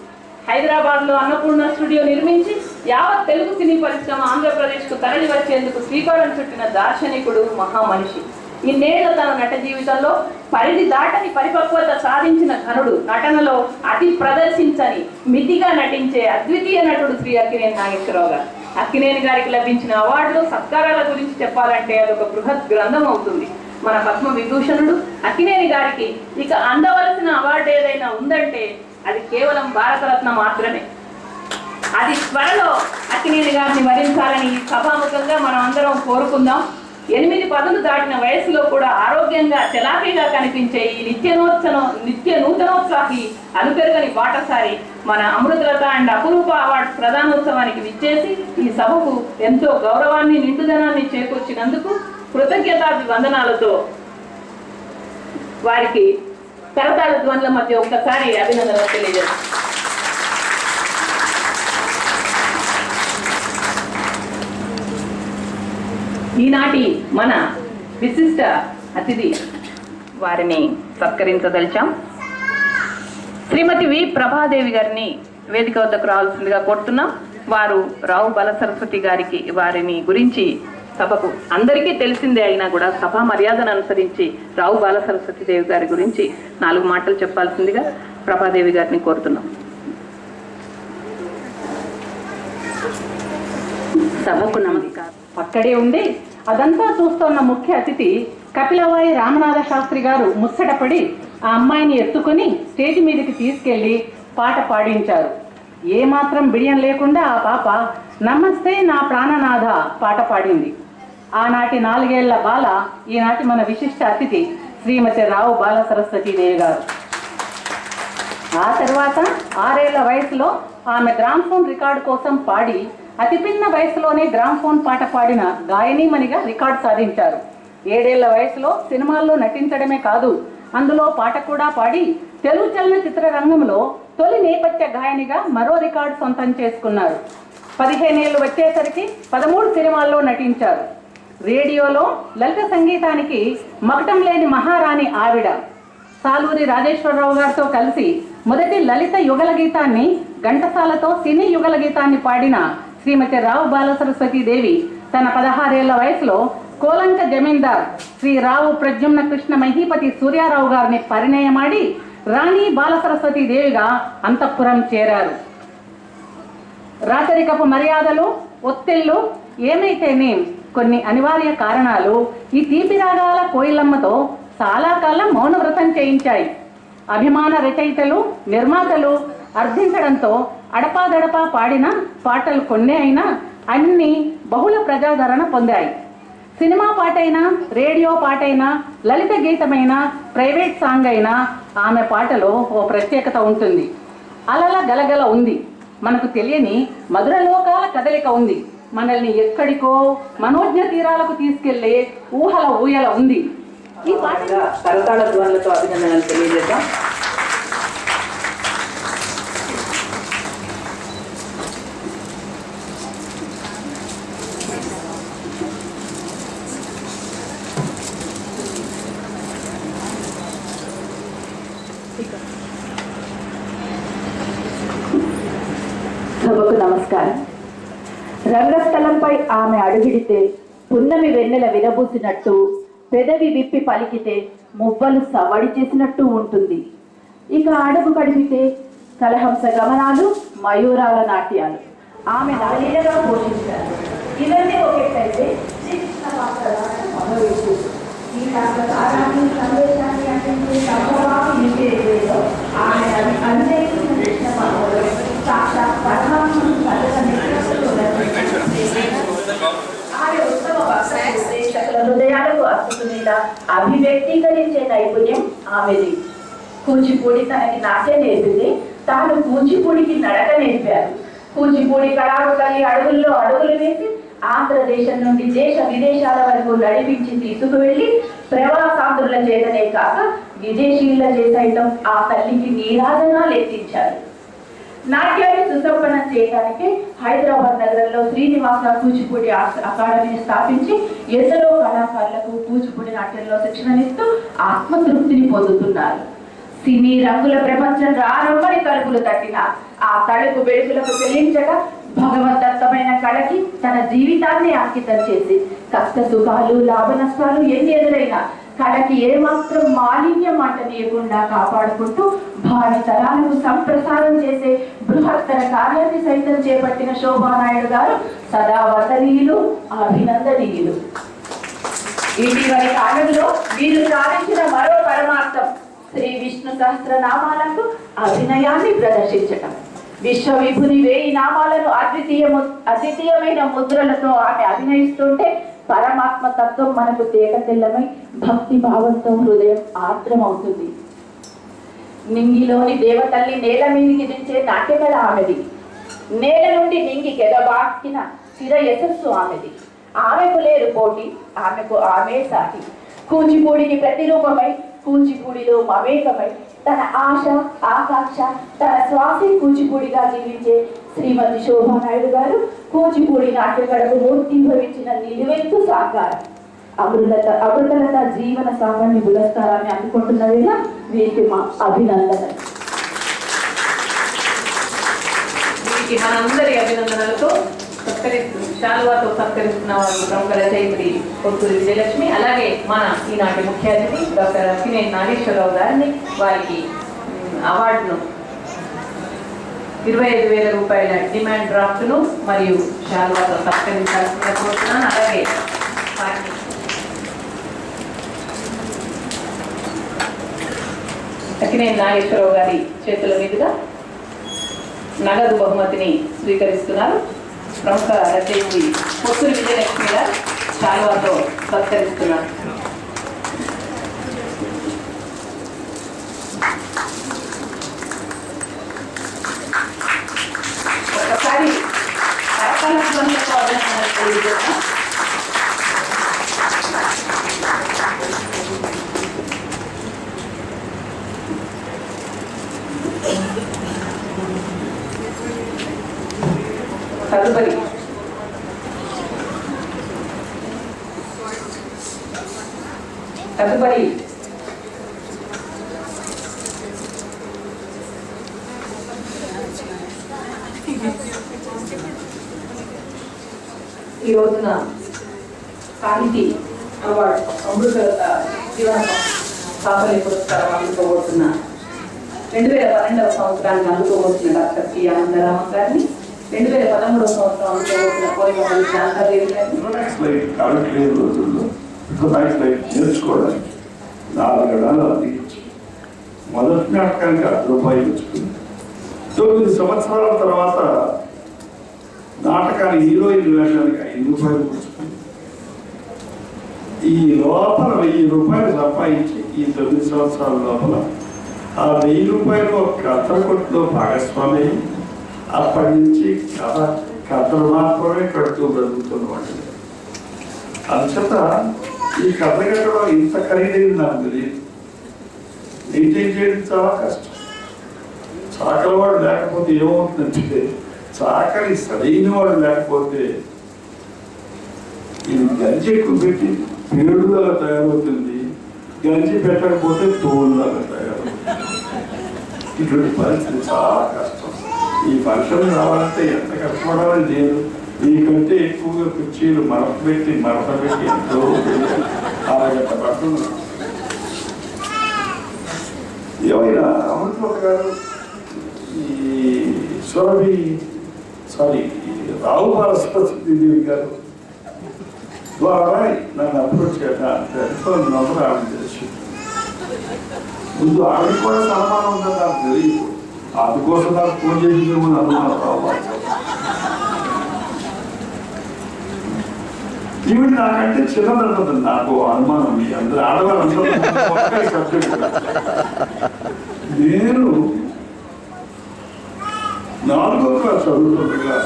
హైదరాబాద్ లో అన్నపూర్ణ స్టూడియో నిర్మించి యావత్ తెలుగు సినీ పరిశ్రమ ఆంధ్రప్రదేశ్ కు తరలి వచ్చేందుకు శ్రీకారం చుట్టిన దార్శనికుడు, మహామనిషి. ఇన్నేళ్ల తన నట జీవితంలో పరిధి దాటని పరిపక్వత సాధించిన ఘనుడు. నటనలో అతి ప్రదర్శించని, మితిగా నటించే అద్వితీయ నటుడు శ్రీ అక్కినేని నాగేశ్వరరావు గారు. అక్కినేని గారికి లభించిన అవార్డులు, సత్కారాల గురించి చెప్పాలంటే అదొక బృహత్ గ్రంథం అవుతుంది. మన పద్మ విభూషణుడు అక్కినేని గారికి ఇక అందవలసిన అవార్డు ఏదైనా ఉందంటే అది కేవలం భారతరత్న మాత్రమే. అది త్వరలో అక్కినేని గారిని వరించాలని సభాముఖంగా మనం అందరం కోరుకుందాం. 8 పదులు దాటిన వయసులో కూడా ఆరోగ్యంగా, చలాకీగా కనిపించే ఈ నిత్య నూతనోత్సాహి, అనుపెరుగని బాటసారి మన అమృతలత అండ్ అపురూప అవార్డ్స్ ప్రధానోత్సవానికి విచ్చేసి ఈ సభకు ఎంతో గౌరవాన్ని, నిండుదనాన్ని చేకూర్చినందుకు కృతజ్ఞతాభివందనాలతో వారికి కరతాళ ధ్వనుల మధ్య ఒక్కసారి అభినందనలు తెలియజేస్తాం. ఈనాటి మన విశిష్ట అతిథి వారిని సత్కరించదలిచాం. శ్రీమతి వి ప్రభాదేవి గారిని వేదిక వద్దకు రావాల్సిందిగా కోరుతున్నాం. వారు రావు బాలసరస్వతి గారికి, వారిని గురించి సభకు అందరికీ తెలిసిందే అయినా కూడా సభా మర్యాదను అనుసరించి రావు బాలసరస్వతి దేవి గారి గురించి 4 మాటలు చెప్పాల్సిందిగా ప్రభాదేవి గారిని కోరుతున్నాం. సభకు నమస్కారం. అక్కడే ఉండి అదంతా చూస్తున్న ముఖ్య అతిథి కపిలవాయి రామనాథ శాస్త్రి గారు ముచ్చటపడి ఆ అమ్మాయిని ఎత్తుకొని స్టేజ్ మీదకి తీసుకెళ్లి పాట పాడించారు. ఏమాత్రం బిడియం లేకుండా ఆ పాప నమస్తే నా ప్రాణనాథ పాట పాడింది. ఆనాటి 4 ఏళ్ల బాల ఈనాటి మన విశిష్ట అతిథి శ్రీమతి రావు బాల సరస్వతీ దేవి గారు. ఆ తర్వాత 6 ఏళ్ల వయసులో ఆమె గ్రామ్ఫోన్ రికార్డు కోసం పాడి అతి పిన్న వయసులోనే గ్రామ్ఫోన్ పాట పాడిన గాయనీమణిగా రికార్డు సాధించారు. 7 ఏళ్ల వయసులో సినిమాల్లో నటించడమే కాదు, అందులో పాట కూడా పాడి తెలుగు చలనచిత్ర రంగంలో తొలి నేపథ్య గాయనిగా మరో రికార్డు సొంతం చేసుకున్నారు. 15 ఏళ్ళు వచ్చేసరికి 13 సినిమాల్లో నటించారు. రేడియోలో లలిత సంగీతానికి మకటం లేని మహారాణి ఆవిడ. సాలూరి రాజేశ్వరరావు గారితో కలిసి మొదటి లలిత యుగల గీతాన్ని, ఘంటసాలతో సినీ యుగల గీతాన్ని పాడిన శ్రీమతి రావు బాల సరస్వతీ దేవి తన 16 ఏళ్ల వయసులో కోలంక జమీందార్ శ్రీ రావు ప్రద్యుమ్న కృష్ణ మహీపతి సూర్యారావు గారిని పరిణయమాడి రాణి బాల సరస్వతీ దేవిగా అంతఃపురం చేరారు. రాచరికపు మర్యాదలు, ఒత్తిళ్లు ఏమైతేనే కొన్ని అనివార్య కారణాలు ఈ తీపి రాగాల కోయిలమ్మతో చాలా కాలం మౌనవ్రతం చేయించాయి. అభిమాన రచయితలు, నిర్మాతలు అర్థించడంతో అడపాదడపా పాడిన పాటలు కొన్నే అయినా అన్ని బహుళ ప్రజాదరణ పొందాయి. సినిమా పాటైనా, రేడియో పాటైనా, లలిత గీతమైనా, ప్రైవేట్ సాంగ్ అయినా ఆమె పాటలో ఓ ప్రత్యేకత ఉంటుంది. అలల గలగల ఉంది, మనకు తెలియని మధుర లోకాల కదలిక ఉంది, మనల్ని ఎక్కడికో మనోజ్ఞ తీరాలకు తీసుకెళ్లే ఊహల ఊయల ఉంది. ఈ పాట కరతాళ ధ్వనులతో అభినందనలు తెలియజేద్దాం. సభకు నమస్కారం. రంగస్థలంపై ఆమె అడుగిడితే పున్నమి వెన్నెల విరబూసినట్టు, పెదవి విప్పి పలికితే మువ్వలు సవడి చేసినట్టు ఉంటుంది. ఇక అడుగు కడిపితే కలహంస గమనాలు, మయూరాల నాట్యాలు ఆమె నవలీలగా పోషించారు. ఇవన్నీ ఒకేటైతే శ్రీకృష్ణ పాత్రలను మనోవేశారు. ఈ సారాన్ని సందేశాన్ని అందించే సంభవాన్ని నిషేధంలో ఆమె అందేసిన కృష్ణ పాత్రలు సాక్షాత్ పరమాత్మను ఆమె ఉత్తమ ప్రేక్షకుల హృదయాలకు అత్తుకునేలా అభివ్యక్తీకరించే నైపుణ్యం ఆమెది. కూచిపూడి తనకి నాట్యం నేర్పితే తాను కూచిపూడికి నడక నేర్పారు. కూచిపూడి కళాకారులు అడుగుల్లో అడుగులు వేసి ఆంధ్రదేశం నుండి దేశ విదేశాల వరకు నడిపించి తీసుకువెళ్లి ప్రవాసాంధ్రుల చేతనే కాక విదేశీయుల సైతం ఆ తల్లికి నీరాజనాలు ఎత్తించారు. నాట్యాన్ని సుసంపన్నం చేయడానికి హైదరాబాద్ నగరంలో శ్రీనివాస కూచిపూడి అకాడమీని స్థాపించి ఎందరో కళాకారులకు కూచిపూడి నాట్యంలో శిక్షణనిస్తూ ఆత్మతృప్తిని పొందుతున్నారు. సినీ రంగుల ప్రపంచం రారమ్మని తలుపులు తట్టిన ఆ తలుపు వెలుగులకు చెల్లించగా భగవద్దత్తమైన కళకి తన జీవితాన్ని అంకితం చేసి కష్ట సుఖాలు లాభ నష్టాలు ఎన్ని ఎదురైనా కళకి ఏమాత్రం మాలిన్యం అంటనీయకుండా కాపాడుకుంటూ భావి తరాలకు సంప్రసారం చేసే బృహత్తర కార్యాన్ని సైతం చేపట్టిన శోభానాయుడు గారు సదా వందనీయులు, అభినందనీయులు. ఇటీవలి కాలంలో వీరు సాధించిన మరో పరమార్థం శ్రీ విష్ణు సహస్రనామాలకు అభినయాన్ని ప్రదర్శించటం. విశ్వవిభుని 1000 నామాలను అద్వితీయమైన ముద్రలతో ఆమె అభినయిస్తుంటే పరమాత్మ తత్వం మనకు తేటతెల్లమై భక్తి భావంతో హృదయం ఆర్ద్రమవుతుంది. నింగిలోని దేవతల్ని నేల మీదికి దించే నాట్యకళ ఆమెది. నేల నుండి నింగి కెదబాకిన చిర యశస్సు ఆమెది. ఆమెకు లేరు పోటీ, ఆమెకు ఆమె సాటి. కూచిపూడికి ప్రతిరూపమై కూచిపూడిలో మమేకమై తన ఆశ ఆకాంక్ష తన శ్వాసే కూచిపూడిగా జీవించే శ్రీమతి శోభానాయుడు గారు కూచిపూడి నాట్యకళకు మూర్తిభవించిన నిలువెత్తు సాకారం. అమృతలత జీవన సాగర్ని పురస్కారాన్ని అందుకుంటున్నదిగా వీరికి మా అభినందనలు. వీరికి మనందరి అభినందనలతో శాలువాతో సత్కరిస్తున్న వారు ప్రముఖ రచయిత్రి పొత్తూరి విజయలక్ష్మి, అలాగే మన ఈనాటి ముఖ్య అతిథి డాక్టర్ అక్కినేని నాగేశ్వరరావు గారిని వారికి అవార్డును 25,000 రూపాయల డిమాండ్ డ్రాఫ్ట్ను మరియు శాలువాతో సత్కరించాల్సిందిగా కోరుతున్నాను. అలాగే అక్కినేని నాగేశ్వరరావు గారి చేతుల మీదుగా నగదు బహుమతిని స్వీకరిస్తున్నారు. ప్రముఖ రచయిత్రి పొత్తూరి విజయలక్ష్మి గారు శాలువాతో సత్కరిస్తున్నారు. ఒకసారి తదుపరి ఈ రోజున సాహితీ అవార్డు అమృతలత జీవన సాఫల్య పురస్కారం అందుకోబోతున్న 2012వ సంవత్సరానికి అందుకోబోతున్న డాక్టర్ పి ఆనందరామన్ గారిని, 2013వ సంవత్సరం అందుకోబోతున్న కోరికపల్లి శాంతాదేవి గారిని నేర్చుకోవడానికి 4 గడాలు అది మొదటి నాటకానికి రూపాయలు వచ్చుకుంది. 9 సంవత్సరాల తర్వాత నాటకాన్ని హీరోయిన్ వేయడానికి 5 రూపాయలు వచ్చుకుంది. ఈ లోపల 1000 రూపాయలు సంపాదించి ఈ 9 సంవత్సరాల లోపల ఆ 1000 రూపాయలు కథల కొట్టులో భాగస్వామి అప్పటి నుంచి కథలు మాత్రమే కడుతూ బ్రతుకుతున్నవాడు. అంతటా ఈ కథ కట్టడం ఇంత ఖరీదైంది నాకు తెలియదు. మెయింటైన్ చేయడం చాలా కష్టం. చాకలి వాడు లేకపోతే ఏమవుతుందంటే, చాకలి సరైన వాడు లేకపోతే ఇది గంజి ఎక్కువ పెట్టి పేడులాగా తయారవుతుంది, గంజి పెట్టకపోతే తోలులాగా తయారవుతుంది. ఇటువంటి పరిస్థితి చాలా కష్టం. ఈ ఫంక్షన్ రావాలంటే ఎంత కష్టపడాలని లేదు. మీకంటే ఎక్కువగా కుర్చీలు మడత పెట్టి ఎంతో అరగంట పడుతుంది. ఏమైనా అమృతలత గారు ఈ రావు బాలసరస్వతి గారు ద్వారా నన్ను అప్రోచ్ టెలిఫోన్ నంబర్ ఆవిడ తెలుసు. ముందు ఆవిడ కూడా సన్మానం ఉందని నాకు తెలియదు. అందుకోసం నాకు ఫోన్ చేసి అనుకున్నాను. రావు ఈవిడ నాకంటే చిన్నదంటుంది. నాకు అనుమానం మీ అందరూ ఆడవాళ్ళందరూ సబ్జెక్ట్. నేను 4వ క్లాస్ చదువుతుండగా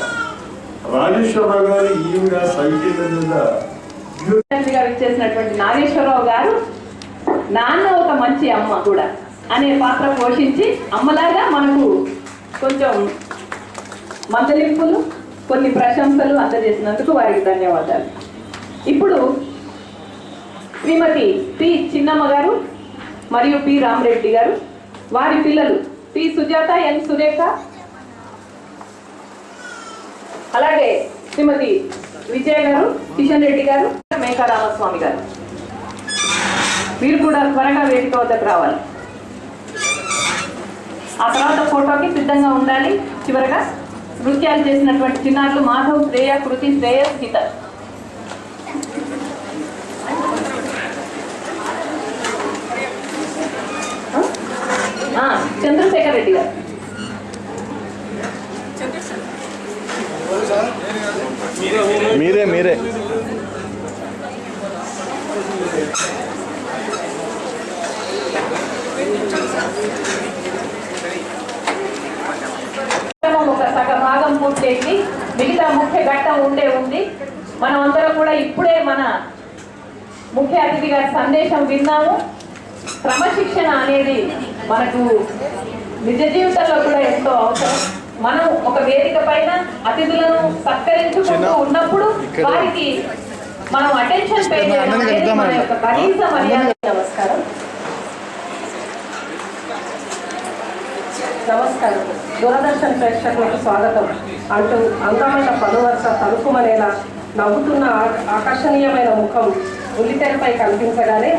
రాజేశ్వరరావు గారు ఈవిడ సైకిల్ మీద ఇచ్చేసినటువంటి నాగేశ్వరరావు గారు నాన్న ఒక మంచి అమ్మ కూడా అనే పాత్ర పోషించి అమ్మలాగా మనకు కొంచెం మందలింపులు కొన్ని ప్రశంసలు అందజేసినందుకు వారికి ధన్యవాదాలు. ఇప్పుడు శ్రీమతి పి చిన్నమ్మ గారు మరియు పి రామరెడ్డి గారు, వారి పిల్లలు పి సుజాత, ఎన్ సురేఖ, అలాగే శ్రీమతి విజయ గారు, కిషన్ రెడ్డి గారు, మేకా రామస్వామి గారు, వీరు కూడా త్వరగా వేదిక వద్దకు రావాలి. ఆ తర్వాత ఫోటోకి సిద్ధంగా ఉండాలి. చివరగా నృత్యాలు చేసినటువంటి చిన్నారులు మాధవ్, శ్రేయ, కృతి, శ్రేయస్, హిత. చంద్రశేఖర్ రెడ్డి గారు, మీరే ఒక సగ భాగం పూర్తయింది. మిగతా ముఖ్య ఘట్టం ఉంది. మనం అందరం కూడా ఇప్పుడే మన ముఖ్య అతిథి గారి సందేశం విన్నాము. క్రమశిక్షణ అనేది మనకు నిజ జీవితంలో కూడా ఎంతో అవసరం. మనం ఒక వేదిక పైన అతిథులను సత్కరించుకుంటూ ఉన్నప్పుడు వారికి మనం అటెన్షన్ పే చేయడం అనేది మన యొక్క కనీస మర్యాద. నమస్కారం. దూరదర్శన్ ప్రేక్షకులకు స్వాగతం అంటూ అందమైన పలువరుస తలుపుమనేలా నవ్వుతున్న ఆకర్షణీయమైన ముఖం బుల్లితెరపై కనిపించగానే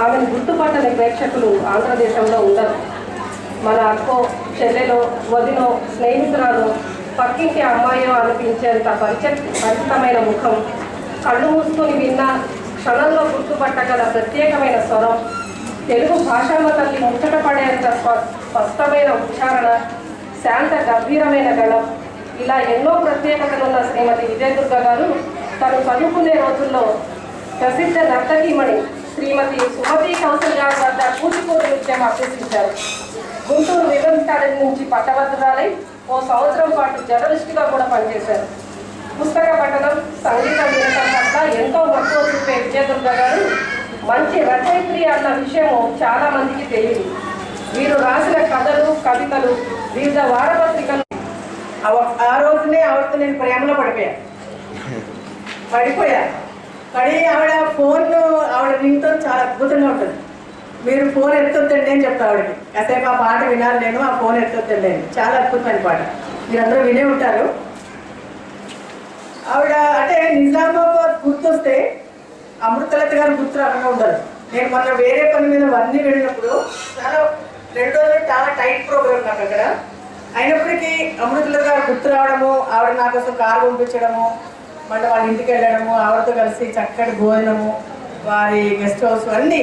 ఆమెను గుర్తుపట్టని ప్రేక్షకులు ఆంధ్రదేశంలో ఉండరు. మన అక్కో, చెల్లెలో, వదినో, స్నేహితురాలో, పక్కింటి అమ్మాయో అనిపించేంత పరిచితమైన ముఖం, కళ్ళు మూసుకొని విన్న క్షణంలో గుర్తుపట్టగల ప్రత్యేకమైన స్వరం, తెలుగు భాషాల తల్లి ముచ్చట పడేంత స్పష్టమైన ఉచ్చారణ, శాంత గంభీరమైన గళం, ఇలా ఎన్నో ప్రత్యేకతలున్న శ్రీమతి విజయదుర్గ గారు తను చదువుకునే రోజుల్లో ప్రసిద్ధ నర్తకీమణి శ్రీమతి సుమతి కౌశల్ గారి వద్ద కూచిపూడి నృత్యం అభ్యసించారు. గుంటూరు విమెన్స్ కాలేజ్ నుంచి పట్టభద్రురాలై ఓ సంవత్సరం పాటు జర్నలిస్టుగా కూడా పనిచేశారు. పుస్తక పఠనం, సంగీతం వినటం పట్ల ఎంతో మక్కువ చూపే విజయదుర్గ గారు మంచి రచయిత్రి అన్న విషయం చాలా మందికి తెలియదు. వీరు రాసిన కథలు, కవితలు, వివిధ వారపత్రికలు. ఆ రోజునే ఆవిడతో నేను ప్రేమలో పడిపోయా. పడి ఆవిడ ఫోన్, ఆవిడ రింగ్తో చాలా అద్భుతంగా ఉంటుంది. మీరు ఫోన్ ఎత్తొద్దండి అని చెప్తా ఆవిడకి. కాసేపు ఆ పాట వినాలి, నేను ఆ ఫోన్ ఎత్తొద్దండి అని. చాలా అద్భుతమైన పాట, మీరందరూ వినే ఉంటారు. ఆవిడ అంటే నిజామాబాద్ గుర్తొస్తే అమృతలత గారు గుర్తు రాకుండా ఉండదు. నేను మొన్న వేరే పని మీద అన్నీ వెళ్ళినప్పుడు 2 రోజులు చాలా టైట్ ప్రోగ్రామ్ నాకు అక్కడ. అయినప్పటికీ అమృతలత గారు గుర్తు రావడము, ఆవిడ నా కోసం కారు పంపించడము, మళ్ళీ వాళ్ళ ఇంటికి వెళ్ళడము, ఆవిడతో కలిసి చక్కటి భోజనము, వారి గెస్ట్ హౌస్ అన్నీ.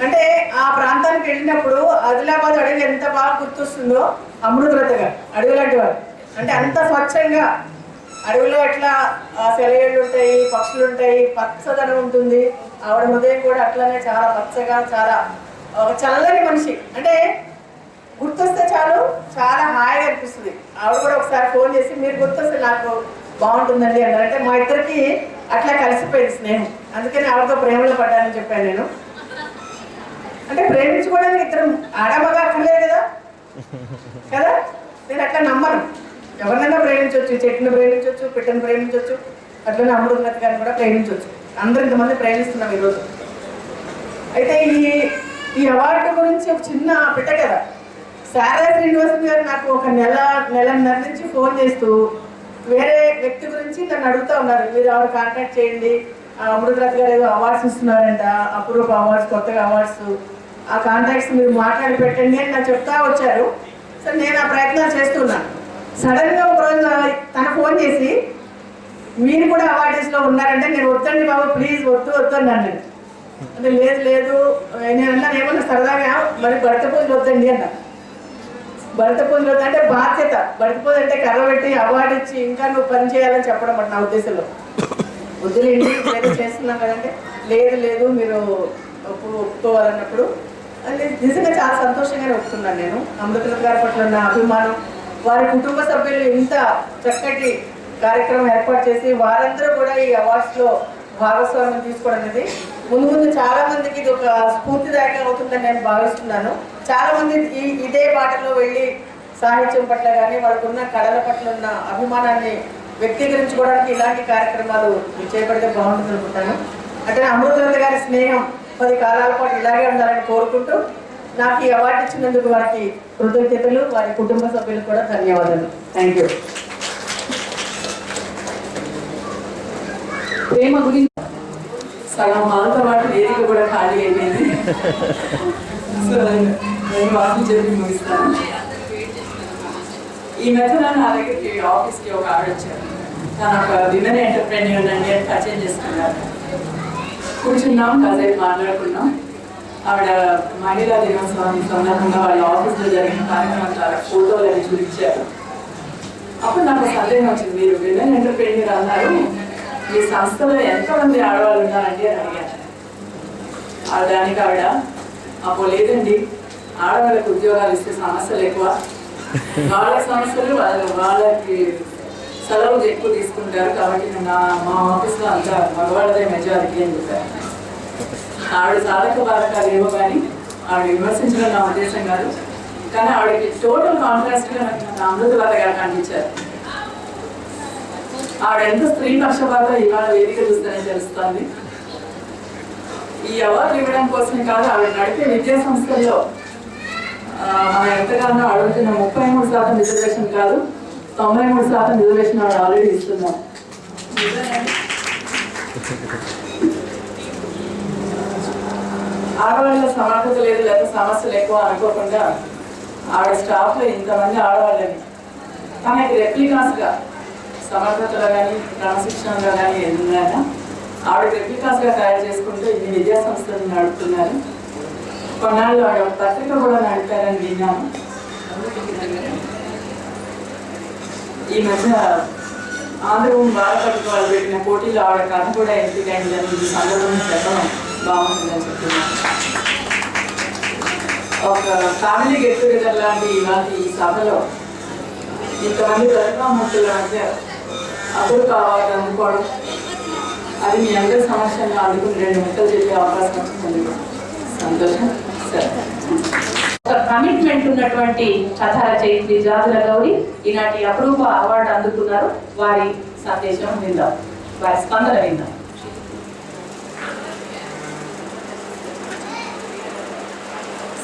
అంటే ఆ ప్రాంతానికి వెళ్ళినప్పుడు ఆదిలాబాద్ అడవి ఎంత బాగా గుర్తొస్తుందో అమృతలత గారు. అడవి లాంటి వారు అంటే అంత స్వచ్ఛంగా, అడవిలో ఎట్లా సెలయేళ్ళు ఉంటాయి, పక్షులు ఉంటాయి, పచ్చదనం ఉంటుంది. ఆవిడ హృదయం కూడా అట్లనే చాలా పచ్చగా, చాలా ఒక చల్లని మనిషి. అంటే గుర్తొస్తే చాలు చాలా హాయిగా అనిపిస్తుంది. ఆవిడ కూడా ఒకసారి ఫోన్ చేసి మీరు గుర్తొస్తే నాకు బాగుంటుందండి అన్నారు. అంటే మా ఇద్దరికి అట్లా కలిసిపోయింది స్నేహం. అందుకని ఆవిడతో ప్రేమలో పడ్డానని చెప్పాను నేను. అంటే ప్రేమించుకోవడానికి ఇద్దరు ఆడమగా అక్కర్లేదు కదా. నేను అట్లా నమ్మను. ఎవరినైనా ప్రేమించవచ్చు, చెట్టును ప్రేమించవచ్చు, పిట్టను ప్రేమించవచ్చు, అట్లనే అమృతలత గారిని కూడా ప్రేమించవచ్చు. అందరూ ఇంతమంది ప్రేమిస్తున్నాం ఈరోజు. అయితే ఈ అవార్డు గురించి ఒక చిన్న పిట్ట కదా. శారదా శ్రీనివాసన్ గారు నాకు ఒక నెలన్నర నుంచి ఫోన్ చేస్తూ వేరే వ్యక్తి గురించి నన్ను అడుగుతూ ఉన్నారు, మీరు ఎవరు కాంటాక్ట్ చేయండి, అమృతలత గారు ఏదో అవార్డ్స్ ఇస్తున్నారంట, అపూర్వ అవార్డ్స్, కొత్తగా అవార్డ్స్, ఆ కాంటాక్ట్స్ మీరు మాట్లాడి పెట్టండి అని నాకు చెప్తా వచ్చారు. సో నేను ఆ ప్రయత్నాలు చేస్తున్నాను. సడన్గా ఒక రోజు తన ఫోన్ చేసి మీరు కూడా అవార్డీస్లో ఉన్నారంటే నేను వద్దండి బాబు ప్లీజ్ వద్దు అన్నాను. అంటే లేదు నేను అన్నాను ఏమన్నా సరదాగా మరి భరత పూజలు వద్దండి అన్నా. భరత పూజలు వద్దంటే బాధ్యత, భరత పూజ అంటే కర్ర పెట్టి అవార్డు ఇచ్చి ఇంకా నువ్వు పని చేయాలని చెప్పడం అంటే నా ఉద్దేశంలో. వద్దులేండి ఏదో చేస్తున్నాం కదంటే లేదు మీరు ఒప్పుకోవాలన్నప్పుడు అది నిజంగా చాలా సంతోషంగానే ఒప్పుకున్నాను. నేను అమృతలత గారి పట్ల ఉన్న అభిమానం, వారి కుటుంబ సభ్యులు ఇంత చక్కటి కార్యక్రమం ఏర్పాటు చేసి వారందరూ కూడా ఈ అవార్డ్స్లో భాగస్వామ్యం తీసుకోవడం అనేది ముందు చాలా మందికి ఇది ఒక స్ఫూర్తిదాయకం అవుతుందని నేను భావిస్తున్నాను. చాలా మంది ఇదే బాటలో వెళ్ళి సాహిత్యం పట్ల కానీ వాళ్ళకు ఉన్న కళల పట్ల ఉన్న అభిమానాన్ని వ్యక్తీకరించుకోవడానికి ఇలాంటి కార్యక్రమాలు చేపడితే బాగుంటుంది అనుకుంటాను. అంటే అమృతలత గారి స్నేహం 10 కాలాల పాటు ఇలాగే ఉండాలని కోరుకుంటూ నాకు ఈ అవార్డు ఇచ్చినందుకు వారికి కృతజ్ఞతలు, వారి కుటుంబ సభ్యులకు కూడా ధన్యవాదాలు. Thank you. ప్రేమ గురించి సగం మాతో పాటు వేదిక కూడా ఖాళీ అయిపోయింది. సో నేను వాటిని చెప్పి ముగిస్తాను. ఈ మధ్య నా దగ్గరికి ఆఫీస్కి ఒక ఆవిడ వచ్చారు. తను ఒక విమెన్ ఎంటర్ప్రెన్యూర్ అండి అని పరిచయం చేసుకున్నారు. కూర్చున్నాం, కాసేపు మాట్లాడుకున్నాం. ఆవిడ మహిళా దినోత్సవం సందర్భంగా వాళ్ళ ఆఫీస్లో జరిగిన కార్యక్రమం చాలా ఫోటోలు అవి చూపించారు. అప్పుడు నాకు సందేహం వచ్చింది, మీరు విమెన్ ఎంటర్ప్రెన్యూర్ అన్నారు, మీ సంస్థలో ఎంతమంది ఆడవాళ్ళు ఉన్నారండి అని అడిగాను. దానికి ఆవిడ అప్పుడు లేదండి, ఆడవాళ్ళకి ఉద్యోగాలు ఇస్తే సమస్యలు ఎక్కువ, వాళ్ళ సమస్యలు వాళ్ళకి సెలవులు ఎక్కువ తీసుకుంటారు, కాబట్టి మా ఆఫీస్లో అంతా మగవాళ్ళదే మెజారిటీ అని చెప్పారు. ఆవిడ సాధక బాధకాలు ఏమో కానీ ఆవిడ విమర్శించడం నా ఉద్దేశం కాదు. కానీ ఆవిడకి టోటల్ కాంట్రాస్ట్గా నాకు అమృతలత గారు కనిపించారు. ఆవిడ ఎంత స్త్రీ పక్షపాత ఇవాళ వేదిక చూస్తేనే తెలుస్తుంది. ఈ అవార్డు ఇవ్వడం కోసమే కాదు, ఆవిడ నడిపే విద్యా సంస్థల్లో మనం ఎంతగానో అడుగుతున్న 33% రిజర్వేషన్ కాదు, 93% రిజర్వేషన్ ఆవిడ ఆల్రెడీ ఇస్తున్నాం. ఆడవాళ్ళ సమర్థత లేదు, లేకపోతే సమస్యలు ఎక్కువ అనుకోకుండా ఆవిడ స్టాఫ్లో ఇంతమంది ఆడవాళ్ళని తనకి రెప్లికాస్గా సమర్థతలో కానీ క్రమశిక్షణలో కానీ ఎందుకైనా ఆవిడ రెప్లికాస్గా తయారు చేసుకుంటూ ఇన్ని విద్యా సంస్థలను నడుపుతున్నారు. కొన్నాళ్ళు ఆవిడ పత్రిక కూడా నడిపారని విన్నాను. ఈ మధ్య ఆంధ్రభూమి బాలపత్రిక వాళ్ళు పెట్టిన పోటీలో ఆవిడ కథ కూడా ఎంపికైందని ఈ సందర్భంగా చెప్పడం బాగుంటుందని చెప్తున్నాను. ఒక ఫ్యామిలీ గెట్ టుగెదర్ లాంటి ఇలాంటి ఈ సభలో ఇంతమంది ప్రతిభామూర్తుల మధ్య అప్పుడు కావాలి అనుకోవడం, అది మీ అందరి సమస్యలను అందుకుని 2 ముక్కలు చెప్పే అవకాశం వచ్చింది. సంతోషం. సరే, ఒక కమిట్మెంట్ ఉన్నటువంటి కథ రచయిత్రి జాతుల గౌరి ఈనాటి అపరూప అవార్డు అందుకున్నారు. వారి సందేశం విందాం, వారి స్పందన విందాం.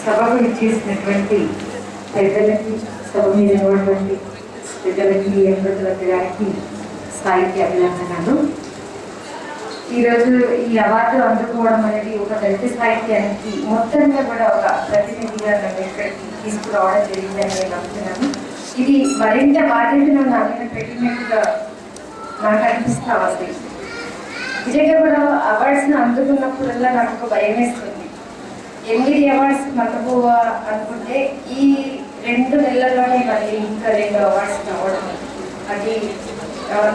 సభకు ఇచ్చేసినటువంటి పెద్దలకి, సభ మీద ఉన్నటువంటి పెద్దలకి, అమృతలత గారికి సాహిత్య అభినందనలు. ఈరోజు ఈ అవార్డు అందుకోవడం అనేది ఒక దళిత సాహిత్యానికి మొత్తంగా కూడా ఒక ప్రతినిధిగా నన్ను ఇక్కడికి తీసుకురావడం జరిగిందని నేను నమ్ముతున్నాను. ఇది మరింత బాధ్యతను నా మీద పెట్టినట్టుగా నాకు అనిపిస్తా ఉంది. నిజంగా కూడా అవార్డ్స్ని అందుకున్నప్పుడల్లా నాకు ఒక భయం వేస్తుంది. 8 అవార్డ్స్ మతపోవా అనుకుంటే ఈ 2 నెలల్లోనే మళ్ళీ ఇంకా 2 అవార్డ్స్ రావడం అది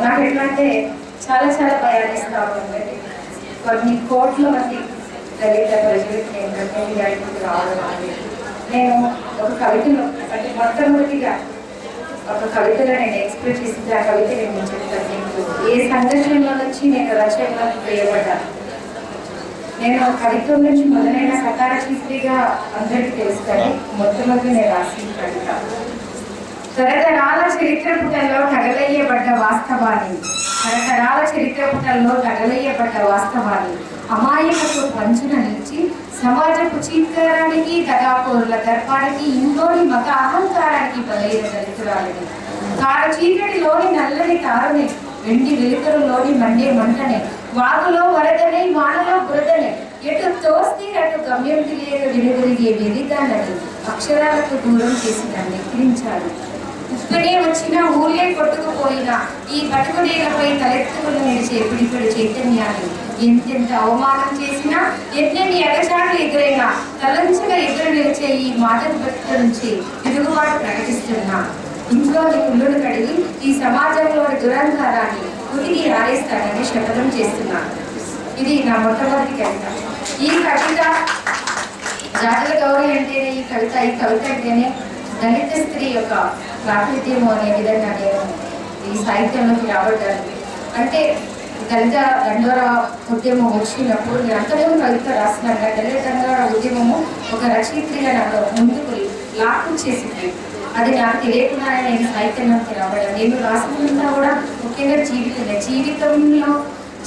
నాకు ఎట్లా అంటే చాలా చాలా భయాన్నిస్తూ ఉంటుంది. కొన్ని కోట్ల మంది దళిత ప్రజలకి నేను రావడం అనేది నేను ఒక కవితలో అంటే మొట్టమొదటిగా ఒక కవితలో నేను ఎక్స్ప్రెస్ చేసింది. ఆ కవిత నేను చెప్తాను. మీకు ఏ సంఘర్షణలో నుంచి నేను రచనలోకి ప్రియపడ్డాను. నేను కవిత్వం నుంచి మొదలైన సకారశీలిగా అందరికీ తెలుస్తాను. మొట్టమొదటి నేను రాసిన కవిత తరతరాల చరిత్ర పుటల్లో తగలయ్యబడ్డ వాస్తవాన్ని, తరతరాల చరిత్ర పుటల్లో తగలయ్యబడ్డ వాస్తవాన్ని అమాయకత్వ పంచున నుంచి సమాజపు చీత్కారానికి దగాకోరుల దర్పానికి ఇంట్లోని మత అహంకారానికి బలైన దళితురాలని తార చీకటిలోని నల్లని తారని వెండి వెలుతురులోని మండే మంటనే వాగులో వరదనే వానలో బురదనే ఎటు తోస్తే అటు గమ్యం తెలియక విలువరిగే వెలిగానని అక్షరాలకు దూరం చేసి నన్ను ఎక్కిరించాడు. ఇప్పుడే వచ్చిన ఊళ్ళే కొట్టుకుపోయిన ఈ బతుకునేలపై తలెత్తుకుని నిలిచే పిడిపిడి చైతన్యాన్ని ఎంతెంత అవమానం చేసినా ఎన్నెన్ని అగచాట్లు ఎదురైనా తలంచగా ఎదురు నిలిచే ఈ మాదక బతుకుల నుంచి తిరుగుబాటు ప్రకటిస్తున్నా. ఇంట్లోని ఉల్లును కడిగి ఈ సమాజంలోని దురంకారాన్ని ఉతికి ఆరేస్తానని శపథం చేస్తున్నాను. ఇది నా మొట్టమొదటి కవిత. ఈ కవిత జాతర గౌరవం అంటేనే ఈ కవిత అంటేనే దళిత స్త్రీ యొక్క ప్రాతినిధ్యము అనే విధంగా నేను ఈ సాహిత్యంలోకి రాబడ్డాను. అంటే దళిత దండోర ఉద్యమం వచ్చినప్పుడు నేను అంతకుముందు కవిత రాస్తున్నాను. దళిత దండోర ఉద్యమము ఒక రచయిత్రిగా నాకు ముందుకు లాక్కొచ్చేసింది. అది నాకు తెలియకుండానే నేను సాహిత్యంలోకి రాబడ్డాను. నేను రాసినంతా కూడా ముఖ్యంగా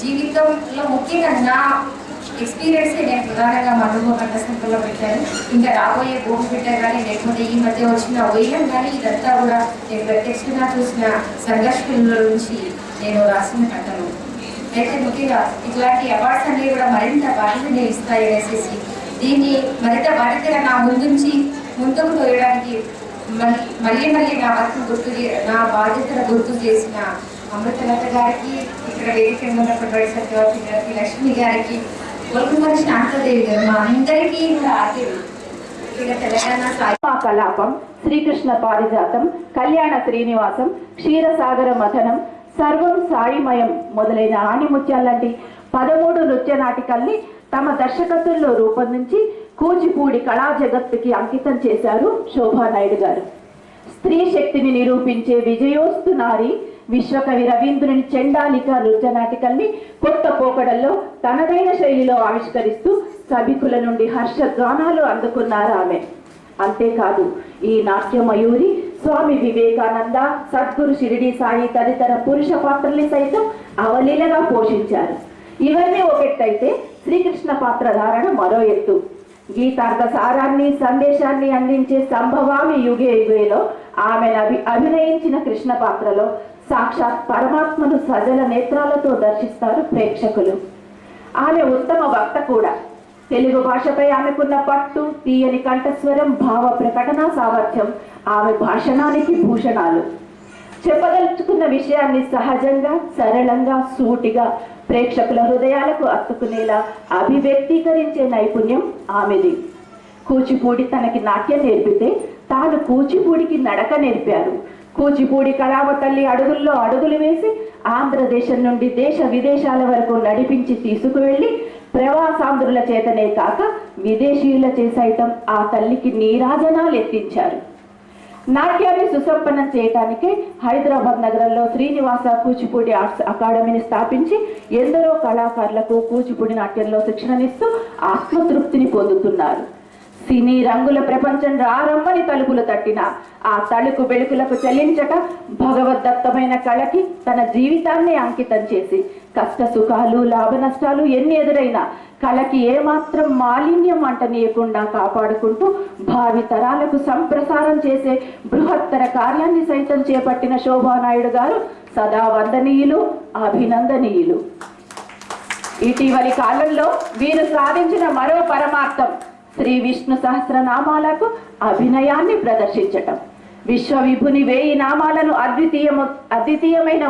జీవితంలో ముఖ్యంగా నా ఎక్స్పీరియన్స్ నేను ప్రధానంగా మధుమో కంఠస్థంలో పెట్టాను. ఇంకా రాబోయే భూమి బిడ్డ కానీ లేకపోతే ఈ మధ్య వచ్చిన వైరం కానీ ఇదంతా కూడా నేను ప్రత్యక్షంగా చూసిన సంఘర్షణల నుంచి నేను రాసిన కథలు. అయితే ముఖ్యంగా ఇట్లాంటి అవార్డ్స్ అనేవి కూడా మరింత బాధ్యతనే ఇస్తాయి అనేసి దీన్ని మరింత బాధ్యతగా నా ముందుకు తోయడానికి మళ్ళీ నా నా బాధ్యతను గుర్తు చేసిన అమృతలత గారికి, ఇక్కడ వేదిక ఉన్నటువంటి సత్యవతి గారికి, లక్ష్మి గారికి, ఒల్గుమరి శాంతదేవి గారు, మా అందరికీ కూడా తెలంగాణ కలాపం, శ్రీకృష్ణ పారిజాతం, కళ్యాణ శ్రీనివాసం, క్షీరసాగర మథనం, సర్వం సాయిమయం మొదలైన ఆణిముత్యాల లాంటి 13 నృత్య నాటికల్ని తమ దర్శకత్వంలో రూపొందించి కూచిపూడి కళా జగత్తుకి అంకితం చేశారు శోభానాయుడు గారు. స్త్రీ శక్తిని నిరూపించే విజయోస్తు నారి విశ్వకవి రవీంద్రుని చెండాలిక నృత్య నాటికల్ని కొత్త పోకడల్లో తనదైన శైలిలో ఆవిష్కరిస్తూ సభికుల నుండి హర్షగానాలు అందుకున్నారు ఆమె. అంతేకాదు ఈ నాట్య మయూరి స్వామి వివేకానంద, సద్గురు షిరిడి సాయి తదితర పురుష పాత్రల్ని సైతం అవలీలగా పోషించారు. ఇవన్నీ ఒకెత్తైతే శ్రీకృష్ణ పాత్ర ధారణ మరో ఎత్తు. గీతార్థ సారాన్ని సందేశాన్ని అందించే సంభవామి యుగే యుగేలో ఆమెను అభినయించిన కృష్ణ పాత్రలో సాక్షాత్ పరమాత్మను సజల నేత్రాలతో దర్శిస్తారు ప్రేక్షకులు. ఆమె ఉత్తమ వక్త కూడా. తెలుగు భాషపై ఆమెకున్న పట్టు, తీయని కంఠస్వరం, భావ ప్రకటన సామర్థ్యం ఆమె భాషణానికి భూషణాలు. చెప్పదలుచుకున్న విషయాన్ని సహజంగా, సరళంగా, సూటిగా ప్రేక్షకుల హృదయాలకు అత్తుకునేలా అభివ్యక్తీకరించే నైపుణ్యం ఆమెది. కూచిపూడి తనకి నాట్యం నేర్పితే తాను కూచిపూడికి నడక నేర్పారు. కూచిపూడి కళావతల్లి అడుగుల్లో అడుగులు వేసి ఆంధ్రదేశం నుండి దేశ విదేశాల వరకు నడిపించి తీసుకువెళ్ళి ప్రవాసాంధ్రుల చేతనే కాక విదేశీయుల సైతం ఆ తల్లికి నీరాజనాలు ఎత్తించారు. నాట్యాన్ని సుసంపన్నం చేయటానికే హైదరాబాద్ నగరంలో శ్రీనివాస కూచిపూడి ఆర్ట్స్ అకాడమీని స్థాపించి ఎందరో కళాకారులకు కూచిపూడి నాట్యంలో శిక్షణనిస్తూ ఆత్మతృప్తిని పొందుతున్నారు. సినీ రంగుల ప్రపంచం రారమ్మని తలుపులు తట్టిన ఆ తలుపు వెలుకులకు చెల్లించక భగవద్దత్తమైన కళకి తన జీవితాన్ని అంకితం చేసి కష్ట సుఖాలు, లాభ నష్టాలు ఎన్ని ఎదురైనా కళకి ఏమాత్రం మాలిన్యం అంటనీయకుండా కాపాడుకుంటూ భావి తరాలకు సంప్రసారం చేసే బృహత్తర కార్యాన్ని సైతం చేపట్టిన శోభానాయుడు గారు సదా వందనీయులు, అభినందనీయులు. ఇటీవలి కాలంలో వీరు సాధించిన మరో పరమార్థం శ్రీ విష్ణు సహస్రనామాలకు అభినయాన్ని ప్రదర్శించటం. విశ్వవిభుని 1000 నామాలను అద్వితీయమైన